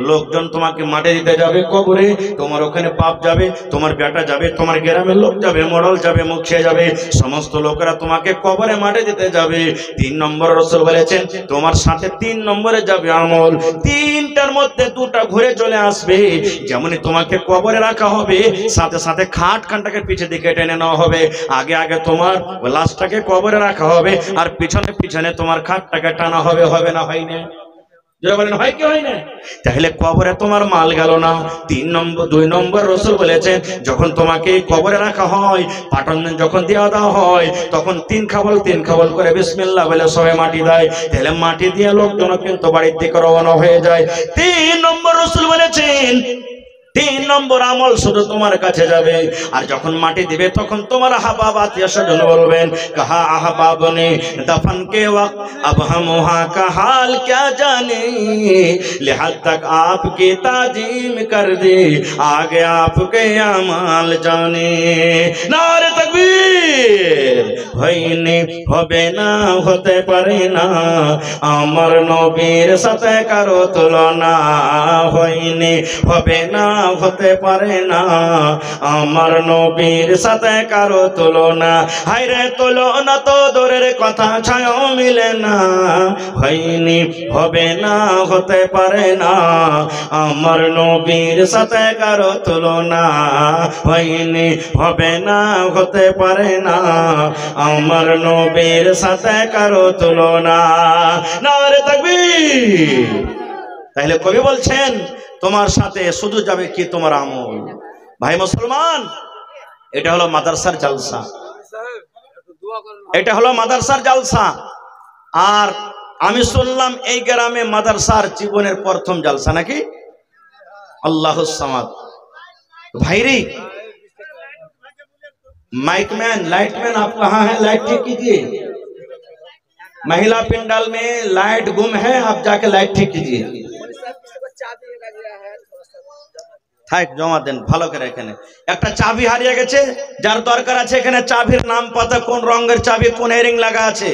লোকজন তোমাকে মাটি দিতে যাবে কবরে। তোমার ওখানে বাপ যাবে, তোমার বেটা যাবে, তোমার গ্রামের লোক যাবে, মডল যাবে, মুখিয়া যাবে, সমস্ত লোকেরা তোমাকে কবরে মাটি দিতে যাবে। 3 নম্বর রাসূল বলেছেন তোমার সাথে 3 নম্বরে যাবে আমল। 3টার মধ্যে 2টা ঘুরে চলে আসবে। যেমনই তোমাকে কবরে রাখা হবে, সাথে সাথে খাট খানটাকে পিছে দিকে টেনে নেওয়া হবে। আগে আগে তোমার লাশটাকে কবরে রাখা হবে, আর পিছনে পিছনে তোমার খাটটাকে টানা হবে। হবে না? হয় না? বলেন হয় কি হয় না? তাহলে কবরে তোমার মাল গেল না। 2 নম্বর রাসূল বলেছেন যখন তোমাকে কবরে রাখা হয়, পাটন যখন দেওয়া হয়, তখন 3 খাবল করে বিসমিল্লাহ বলে সবাই মাটি দেয়। তাহলে মাটি দিয়ে লোকজন কিন্তু বাড়ির দিকে রওনা হয়ে যায়। 3 নম্বর রাসূল বলেছেন 3 নম্বর আমল শুধু তোমার কাছে যাবে। আর যখন মাটি দিবে তখন তোমার আহবাব আত্মীয় স্বজন বলবেন, কাহা আহবাব নে দফন के वक्त अब हम वहाँ का हाल क्या जाने, लिहाज तक आपकी ताजीम कर दे, आगे आपके अमाल जाने। नारे तकबीर। হইনি হবে না, হতে পারে না আমার নবীর সাথে কারো তুলনা, হইনি হবে না, হতে পারে না আমার নবীর সাথে কারো তুলনা। হায়রে তুলনা তো দূরের কথা, ছায়াও মিলে না। হয়নি হবে না, হতে পারে না আমার নবীর সাথে কারো তুলনা, হয়নি হবে না, হতে পারে না আমার নবীর সাথে কারো তুলনা। নারে তাকবীর। তাহলে কবি বলছেন তোমার সাথে শুধু যাবে কি তোমার আমল। ভাই মুসলমান, এটা হলো মাদ্রাসার জালসা, এটা হলো মাদ্রাসার জালসা। আর আমি শুনলাম এই গ্রামে মাদ্রাসার জীবনের প্রথম জালসা নাকি? আল্লাহুস সামাদ। भाईरी माइकमैन लाइटमैन आप कहाँ हैं? लाइट ठीक कीजिए। महिला पिंडाल में लाइट गुम है, आप जाके लाइट ठीक कीजिए। জমা দেন ভালো করে। এখানে একটা চাবি হারিয়ে গেছে, যার দরকার আছে এখানে চাবির নাম পাতা, কোন রঙের চাবি, কোন হেরিং লাগা আছে,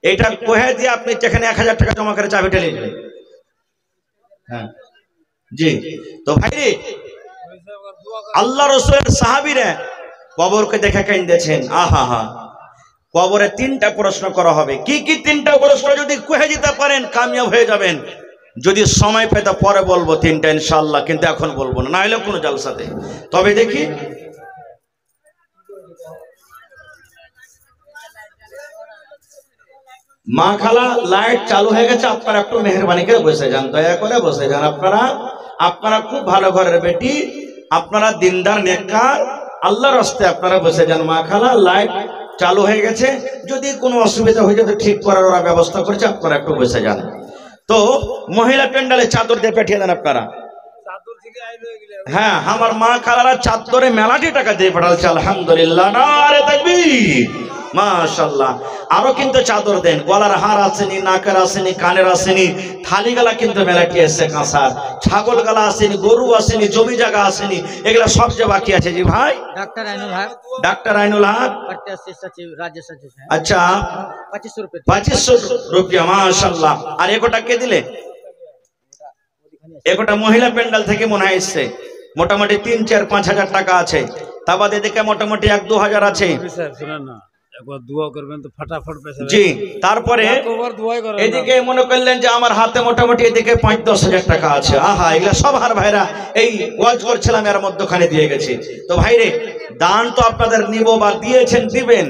এটা কহে দিয়ে আপনি এখানে 1000 টাকা জমা করে চাবিটা নিয়ে নেবেন। হ্যাঁ জি। তো ভাইরে আল্লাহ রাসূলের সাহাবীরা কবরকে দেখে কাঁদেছেন। আহা হা। কবরে 3টা প্রশ্ন করা হবে। কি কি 3টা প্রশ্ন যদি কহে দিতে পারেন কামিয়াব হয়ে যাবেন। যদি সময় পেতে পরে বলবো 3টা ইনশাআল্লাহ, কিন্তু এখন বলবো না, না হলে কোনো জালসাতে। তবে দেখি মা খালা লাইট চালু হয়ে গেছে, আপনারা একটু মেহেরবানি করে বসে যান, দয়া করে বসে যান। আপনারা খুব ভালো ঘরের বেটি, আপনারা দিনদার নেককার, আল্লাহর রাস্তে আপনারা বসে যান। মা খালা লাইট চালু হয়ে গেছে, যদি কোনো অসুবিধা হয়ে যায় তো ঠিক করার ওরা ব্যবস্থা করছে, আপনারা একটু বসে যান। তো মহিলা প্যান্ডালে চাদর দিয়ে পাঠিয়ে দেন আপনারা। হ্যাঁ, আমার মা খালারা চাদরে মেলাটি টাকা দিয়ে পাঠাচ্ছে, আলহামদুলিল্লাহ। নারে তাকবীর, মাশাআল্লাহ। আরো কিন্তু চাদর দেন, গলার হার আসেনি, নাকের আসেনি, কানের আসেনি, থালি গালা কিন্তু মেলাটি এসছে কাঁসার, ছাগল গালা আসেনি, গরু আসেনি, জমি জায়গা আসেনি, এগুলা সব যে বাকি আছে। জি ভাই, डॉक्टर आइनुल हक, डॉक्टर आइनुल हक, प्रत्याशी सचिव, राज्य सचिव है। अच्छा 2500 रुपए। 2500 रुपया, माशाআল্লাহ। আর এগোটা কে দিলে? এগোটা মহিলা প্যান্ডেল থেকে মনে হয় এসছে, মোটামুটি 3, 4, 5 হাজার টাকা আছে। তা বাদে দেখে মোটামুটি 1-2 হাজার আছে। একবার দোয়া করবেন তো ফটাফট পেছে জি। তারপরে একবার দোয়াই করেন এদিকে মনে করলেন যে আমার হাতে মোটামুটি এদিকে 5-10 হাজার টাকা আছে, আহা এগুলা সব হার ভাইরা এই ওয়াজ করছিলাম এর মধ্যখানে দিয়ে গেছি। তো ভাইরে দান তো আপনাদের নিব বা দিয়েছেন দিবেন,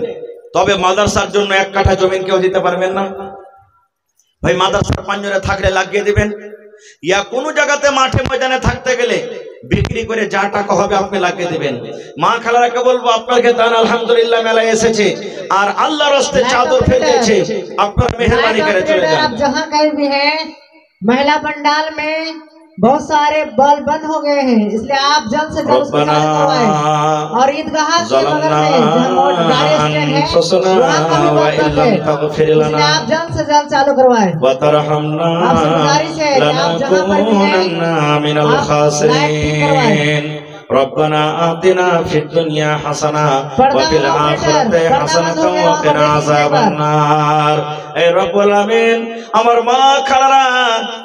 তবে মাদ্রাসার জন্য 1 কাঠা জমিন কেউ দিতে পারবেন না ভাই? মাদ্রাসার পাঞ্জরে থাকলে লাগিয়ে দিবেন, ইয়া কোনো জায়গাতে মাঠে ময়দানে থাকতে গেলে বিক্রি করে যা টাকা হবে আপনি লাগিয়ে দিবেন। মা খালারাকে বলবো আপনাকে দান আলহামদুলিল্লাহ মেলায় এসেছে আর আল্লাহর রাস্তায় চাদর ফেলেছে, আপনার মেহরবানি করে চলে যান। आप जहाँ कहीं भी हैं, महिला पंडाल में बहुत सारे बल्ब बंद हो गए हैं, इसलिए आप जल्द से जल्द उसको चालू करवाएं। और ईदगाह के बगल में जहाँ गाड़ी स्टैंड है वहाँ का भी बल्ब बंद है, इसलिए आप जल्द से जल्द चालू करवाएं। आपसे गुजारिश है कि आप जहाँ पर भी हैं आप लाइट ठीक करवाएं। ربنا آتنا في الدنيا حسنة وفي الآخرة حسنة وقنا عذاب النار। اے رب العالمین আমার মা খালারা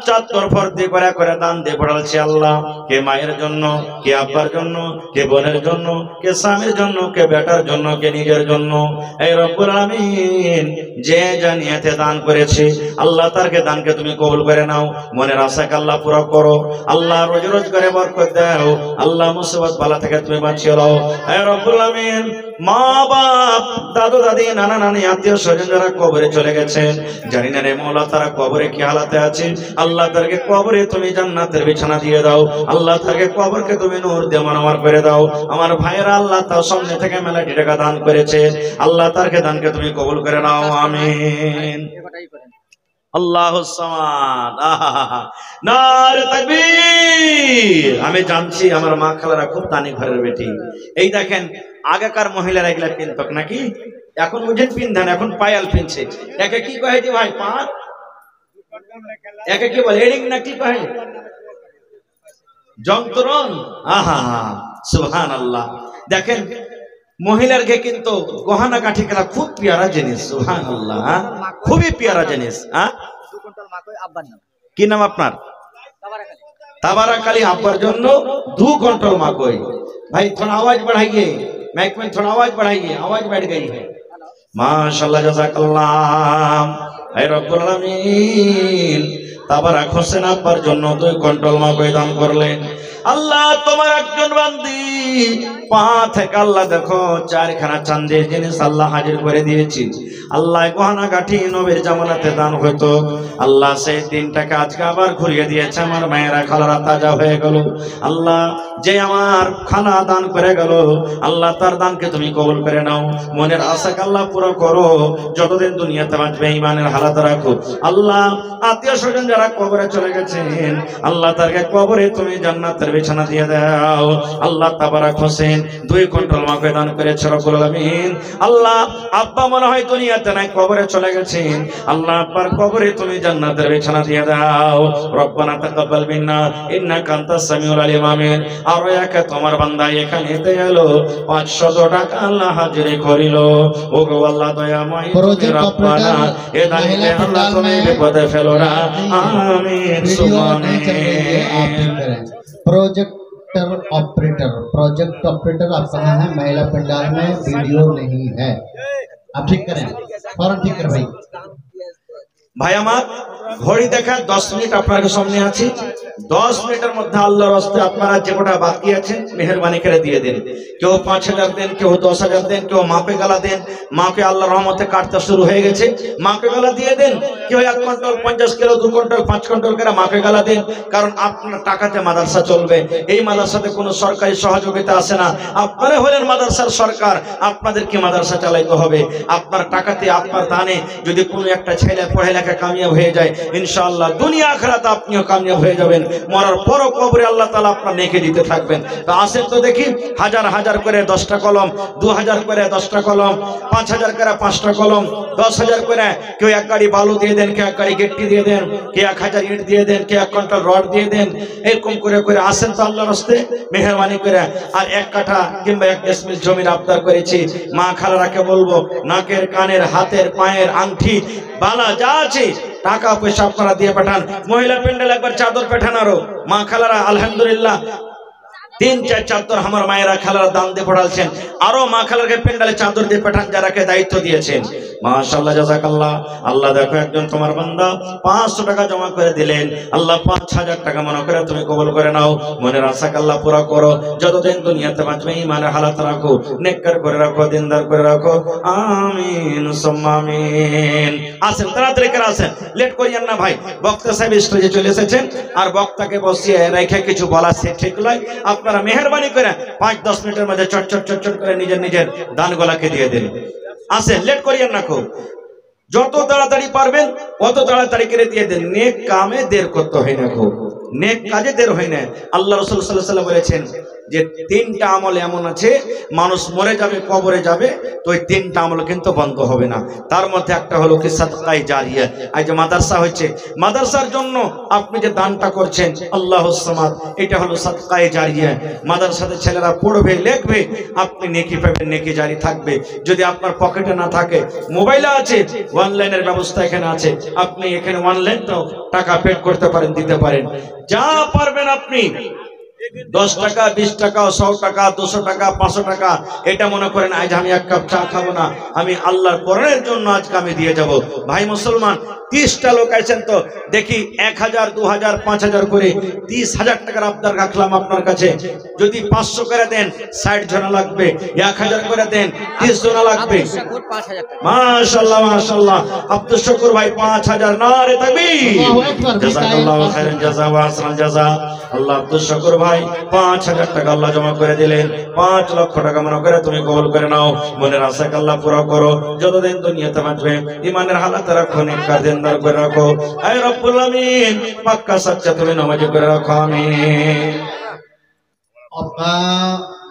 চাদর ভর্তি করে করে দান দিয়ে পড়ালছে আল্লাহ, কে মায়ের জন্য, কে আব্বার জন্য, কে বোনের জন্য, কে স্বামীর জন্য, কে বেটার জন্য, কে নিজের জন্য। এই রব্বুল আলামিন যে জানিয়াতে দান করেছে আল্লাহ তারকে দানকে তুমি কবুল করে নাও, মনের আশাকে আল্লাহ পুরো করো, আল্লাহ রোজ রোজ করে বরকত দাও, আল্লাহ মুসিবত বালা থেকে তুমি বাঁচিয়ে নাও। এই রব্বুল আলামিন মা বাপ দাদু দাদি নানা নানি আত্মীয় স্বজন যারা কবরে চলে গেছেন, জানি না রে মওলা তারা কবরে কি হালাতে আছে, আল্লাহ তাদেরকে কবরে তুমি জান্নাতের বিছানা দিয়ে দাও, আল্লাহ তাদেরকে কবরকে তুমি নূর দিয়ে মানমার করে দাও। আমার ভাইয়েরা আল্লাহ তার সামনে থেকে মেলাটি টাকা দান করেছে, আল্লাহ তারকে দানকে তুমি কবুল করে নাও, আমিন। আল্লাহুস সামাদ। নারে তাকবীর। আমি জানছি আমার মা খালারা খুব দানি ঘরের বেটি। এই দেখেন আগেকার মহিলারা এগুলা পিনতক নাকি, এখন বুঝেন পিনধান, এখন পায়াল পিনছে। একে কি কহে যে ভাই পাঁচ, একে কি বলে এডিং না কি কহে যন্ত্রণ। আহা সুবহানাল্লাহ। দেখেন মহিলারকে কিন্তু গহনা কাঠি খেলা খুব পেয়ারা জিনিস, সুবহানাল্লাহ, খুবই পেয়ারা জিনিস। কি নাম আপনার? ताबारक अली आपपर जन्नो 2 क्विंटल मकई। भाई थोड़ा आवाज बढ़ाइए, माइक में थोड़ा आवाज बढ़ाइए, आवाज बैठ गई है। माशाल्लाह जज़ाकल्लाह। ऐ रब्बुल आमीन ताबारक হোসেন आपपर जन्नो 2 क्विंटल मकई दान करलेन। আল্লাহ তোমার একজন বান্দি পা থেকে আল্লাহ দেখো 4খানা চাঁদের জিনিস আল্লাহ হাজির করে দিয়েছি। আল্লাহ গহনা গাঠি নবীর জামানাতে দান হতো, আল্লাহ সেই দিনটাকে আজকে আবার ঘুরিয়ে দিয়েছে। আমার মায়েরা খালারা তাজা হয়ে গেল। আল্লাহ যে আমার খানা দান করে গেল আল্লাহ তার দানকে তুমি কবুল করে নাও, মনের আশাকে আল্লাহ পুরো করো, যতদিন দুনিয়াতে বাঁচবে ঈমানের হালাত রাখো। আল্লাহ আত্মীয় স্বজন যারা কবরে চলে গেছেন আল্লাহ তারকে কবরে তুমি জান্নাতের বিছানা দিয়ে দাও। আল্লাহ তাবারক হোসেন 2 কুইন্টাল মকই দান করেছে রব্বুল আলামিন। আল্লাহ আব্বা মনে হয় দুনিয়াতে নাই, কবরে চলে গেছেন, আল্লাহ আব্বার কবরে তুমি জান্নাতের বিছানা দিয়ে দাও। রব্বানা তাকাব্বাল মিন্না ইন্নাকা আনতাস সামিউল আলিম। আমিন। আর একা তোমার বান্দা এখানে এলো 500 টাকা আল্লাহ হাজিরি করিল। ওগো আল্লাহ দয়াময় তুমি রব্বানা এ দানিতে আল্লাহ তুমি বিপদে ফেলো না, আমিন সুবহানে। प्रोजेक्ट ऑपरेटर आप कहाँ हैं? महिला पंडाल में वीडियो नहीं है, आप ठीक करें, फौरन ठीक कर भाई। ভাই আমার ঘড়ি দেখা 10 মিনিট আপনাদের সামনে আছে, 10 মিনিটের মধ্যে আল্লাহর রাস্তে আপনারা যে কোটা বাকি আছে মেহেরবানি করে দিয়ে দেন। কেউ 5000 দেন, কেউ 10000 দেন, কেউ মাপে গালা দেন। মাপে আল্লাহর রহমতে কাটতে শুরু হয়ে গেছে, মাপে গালা দিয়ে দেন। কেউ 1 কুইন্টাল 50 কিলো 2 কুইন্টাল 5 কুইন্টাল করে মাপে গালা দেন, কারণ আপনার টাকাতে মাদ্রাসা চলবে। এই মাদ্রাসাতে কোনো সরকারি সহযোগিতা আসে না, আপনারা হলেন মাদ্রাসার সরকার, আপনাদের কি মাদ্রাসা চালাইতে হবে। আপনার টাকাতে আপনার দানে যদি কোনো একটা ছেলে পড়ালেখা কামিয়াব হয়ে যায় ইনশাআল্লাহ দুনিয়া আখিরাতে আপনিও কামিয়াব হয়ে যাবেন। মরার পরও কবরে আল্লাহ তাআলা আপনার নেকি দিতে থাকবেন। তো আসেন তো দেখি, হাজার হাজার করে 10টা কলম, 2000 করে 10টা কলম, 5000 করে 5টা কলম, 10000 করে কেউ 1 গাড়ি বালু দিয়ে দেন, কেউ 1 গাড়ি গিট্টি দিয়ে দেন, কেউ 1000 ইট দিয়ে দেন, কেউ 1 কুইন্টাল রড দিয়ে দেন। এরকম করে করে আসেন তো আল্লাহর রাস্তে মেহেরবানি করে। আর 1 কাঠা কিংবা 1 ডিসমিল জমির আবদার করেছি। মা খালারাকে বলবো নাকের কানের হাতের পায়ের আংটি বালা যা আছে টাকা পয়সা আপনারা দিয়ে পাঠান। মহিলা প্যান্ডেল একবার চাদর পাঠান। আরো মা খালারা আলহামদুলিল্লাহ 3-4 চাদর আমার মায়েরা খালারা দান দিয়ে পড়ালছেন, আরো মা খালারকে পেন্ডালে চাদর দিয়ে পাঠান যারাকে দায়িত্ব দিয়েছেন। মাশাআল্লাহ জাযাকাল্লাহ। আল্লাহ দেখো একজন তোমার বান্দা 500 টাকা জমা করে দিলেন, আল্লাহ 5000 টাকা মনে করে তুমি কবুল করে নাও, মনের আশাকে আল্লাহ পুরা করো, যতদিন দুনিয়াতে বাঁচবে ঈমানের হালাত রাখো, নেককার করে রাখো, দিনদার করে রাখো, আমিন সুম্মা আমিন। আসেন তাড়াতাড়ি করে আসেন, লেট করিয়েন না ভাই। বক্তা সাহেব স্টেজে চলে এসেছেন, আর বক্তাকে বসিয়ে রেখে কিছু বলা সে ঠিক নয়। আপনারা মেহেরবানি করে 5-10 মিনিটের মধ্যে চট চট চট চট করে নিজের নিজের দানগুলাকে দিয়ে দিন। আসেন, লেট করিয়েন না, খুব যত তাড়াতাড়ি পারবেন অত তাড়াতাড়ি করে দিয়ে দেন। নেক কামে দের করতে হয় না, খুব নেক কাজে দের হয় না। আল্লাহ রাসূল সাল্লাল্লাহু আলাইহি ওয়াসাল্লাম বলেছেন যে 3টা আমল এমন আছে, মানুষ মরে যাবে, কবরে যাবে, তো এই 3টা আমল কিন্তু বন্ধ হবে না। তার মধ্যে একটা হলো কি সাদকায়ে জারিয়া। এই যে মাদ্রাসা হচ্ছে, মাদ্রাসার জন্য আপনি যে দানটা করছেন আল্লাহুস সামাদ, এটা হলো সাদকায়ে জারিয়া। মাদ্রাসাতে ছেলেরা পড়বে, লিখবে, আপনি নেকি পাবেন, নেকি জারি থাকবে। যদি আপনার পকেটে না থাকে, মোবাইলে আছে, অনলাইনের ব্যবস্থা এখানে আছে, আপনি এখানে অনলাইনটাও টাকা পেড করতে পারেন, দিতে পারেন। যা পারবেন আপনি 10 টাকা, 20 টাকা, 100 টাকা, 200 টাকা, 500 টাকা, এটা মনে করেন আজ আমি এক কাপ চা খাবো না, আমি আল্লাহর কোরআনের জন্য আজকে আমি দিয়ে যাব। ভাই মুসলমান, 30টা লোক আছেন, তো দেখি 1000, 2000, 5000 করে 30,000 টাকার আবদার রাখলাম আপনার কাছে। যদি 500 করে দেন 60 জন লাগবে, 1000 করে দেন 30 জন লাগবে। আব্দুল শাকুর 5000 টাকা। মাশাআল্লাহ মাশাআল্লাহ, আব্দুল শাকুর ভাই 5000, নারে তাকবীর, জাযাকাল্লাহু খাইরান জাযা ওয়া আহসানাল জাযা। আল্লাহ আব্দুল শাকুর ভাই 5000 টাকা আল্লাহ জমা করে দিলেন, 5 লক্ষ টাকা মনে করে তুমি কবুল করে নাও, মনের আশাকে আল্লাহ পুরো করো, যতদিন দুনিয়াতে বাঁচবে ঈমানের হালাত রাখো, নেককার দিনদার করে রাখো, হে রব্বুল আমিন, পাক্কা সচ্চা তুমি নামাজি করে রাখো, আমিন।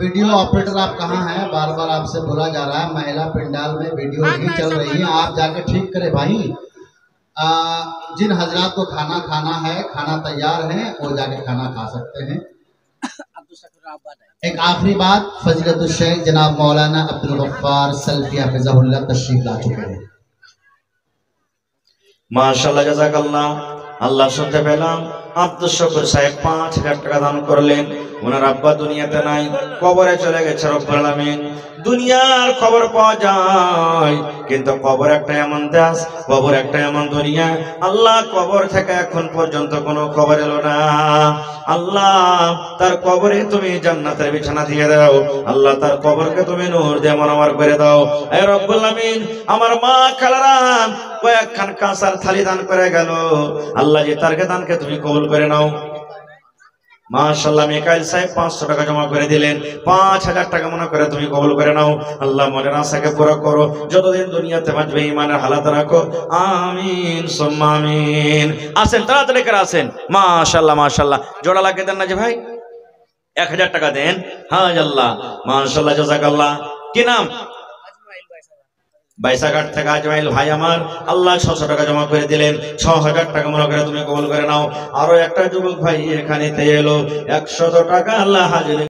वीडियो ऑपरेटर आप कहाँ हैं? बार बार आपसे बोला जा रहा है, महिला पंडाल में वीडियो नहीं चल रही है, आप जाके ठीक करें भाई। जिन हजरात को खाना खाना है, खाना तैयार है, वो जाके खाना खा सकते हैं। আব্দুল শাকুর আব্বা নাই। एक आखिरी बात, फजीलतुल शेख जनाब मौलाना अब्दुल गफ्फार सल्फी हाफिज़हुल्लाह तशरीफ ला चुके हैं। माशाअल्लाह জাযাকাল্লাহ। আল্লাহ শুনতে পেলাম আব্দুল শাকুর সাহেব 5000 টাকা দান করলেন। ওনার আব্বা দুনিয়াতে নাই, কবরে চলে গেছে। রব্বুল আলামিন, দুনিয়ার খবর পাওয়া যায়, কিন্তু কবর একটা এমন দেশ, কবর একটা এমন দুনিয়া। আল্লাহ কবর থেকে এখন পর্যন্ত কোনো খবর এলো না। আল্লাহ তার কবরে তুমি জান্নাতের বিছানা দিয়ে দাও, আল্লাহ তার কবরকে তুমি নূর দিয়ে মনোয়ার করে দাও। হে রব্বুল আলামিন, আমার মা খালারা কয়েকখান কাঁসার থালি দান করে গেল, আল্লাহ যে তার দানকে তুমি কবুল করে নাও। মাশাআল্লাহ, মিকাইল সাহেব 500 টাকা জমা করে দিলেন, 5000 টাকা মনে করে তুমি কবুল করে নাও। আল্লাহ মনের আশাকে পুরো করো, যতদিন দুনিয়াতে বাঁচবে ঈমানের হালাত রাখো, আমিন সুম্মা আমিন। আসেন তাড়াতাড়ি করে আসেন। মাশাআল্লাহ মাশাআল্লাহ, জোড়া লাগিয়ে দেন না যে ভাই, 1000 টাকা দেন। হাজ আল্লাহ, মাশাআল্লাহ জাযাকাল্লাহ। কি নাম? বাইসাঘাট থেকে আজমাইল ভাই আমার, আল্লাহ 600 টাকা জমা করে দিলেন, 6000 টাকা মনে করে তুমি কবুল করে নাও। আরো একটা যুবক ভাই এখানে এলো, 100 টাকা আল্লাহ হাজির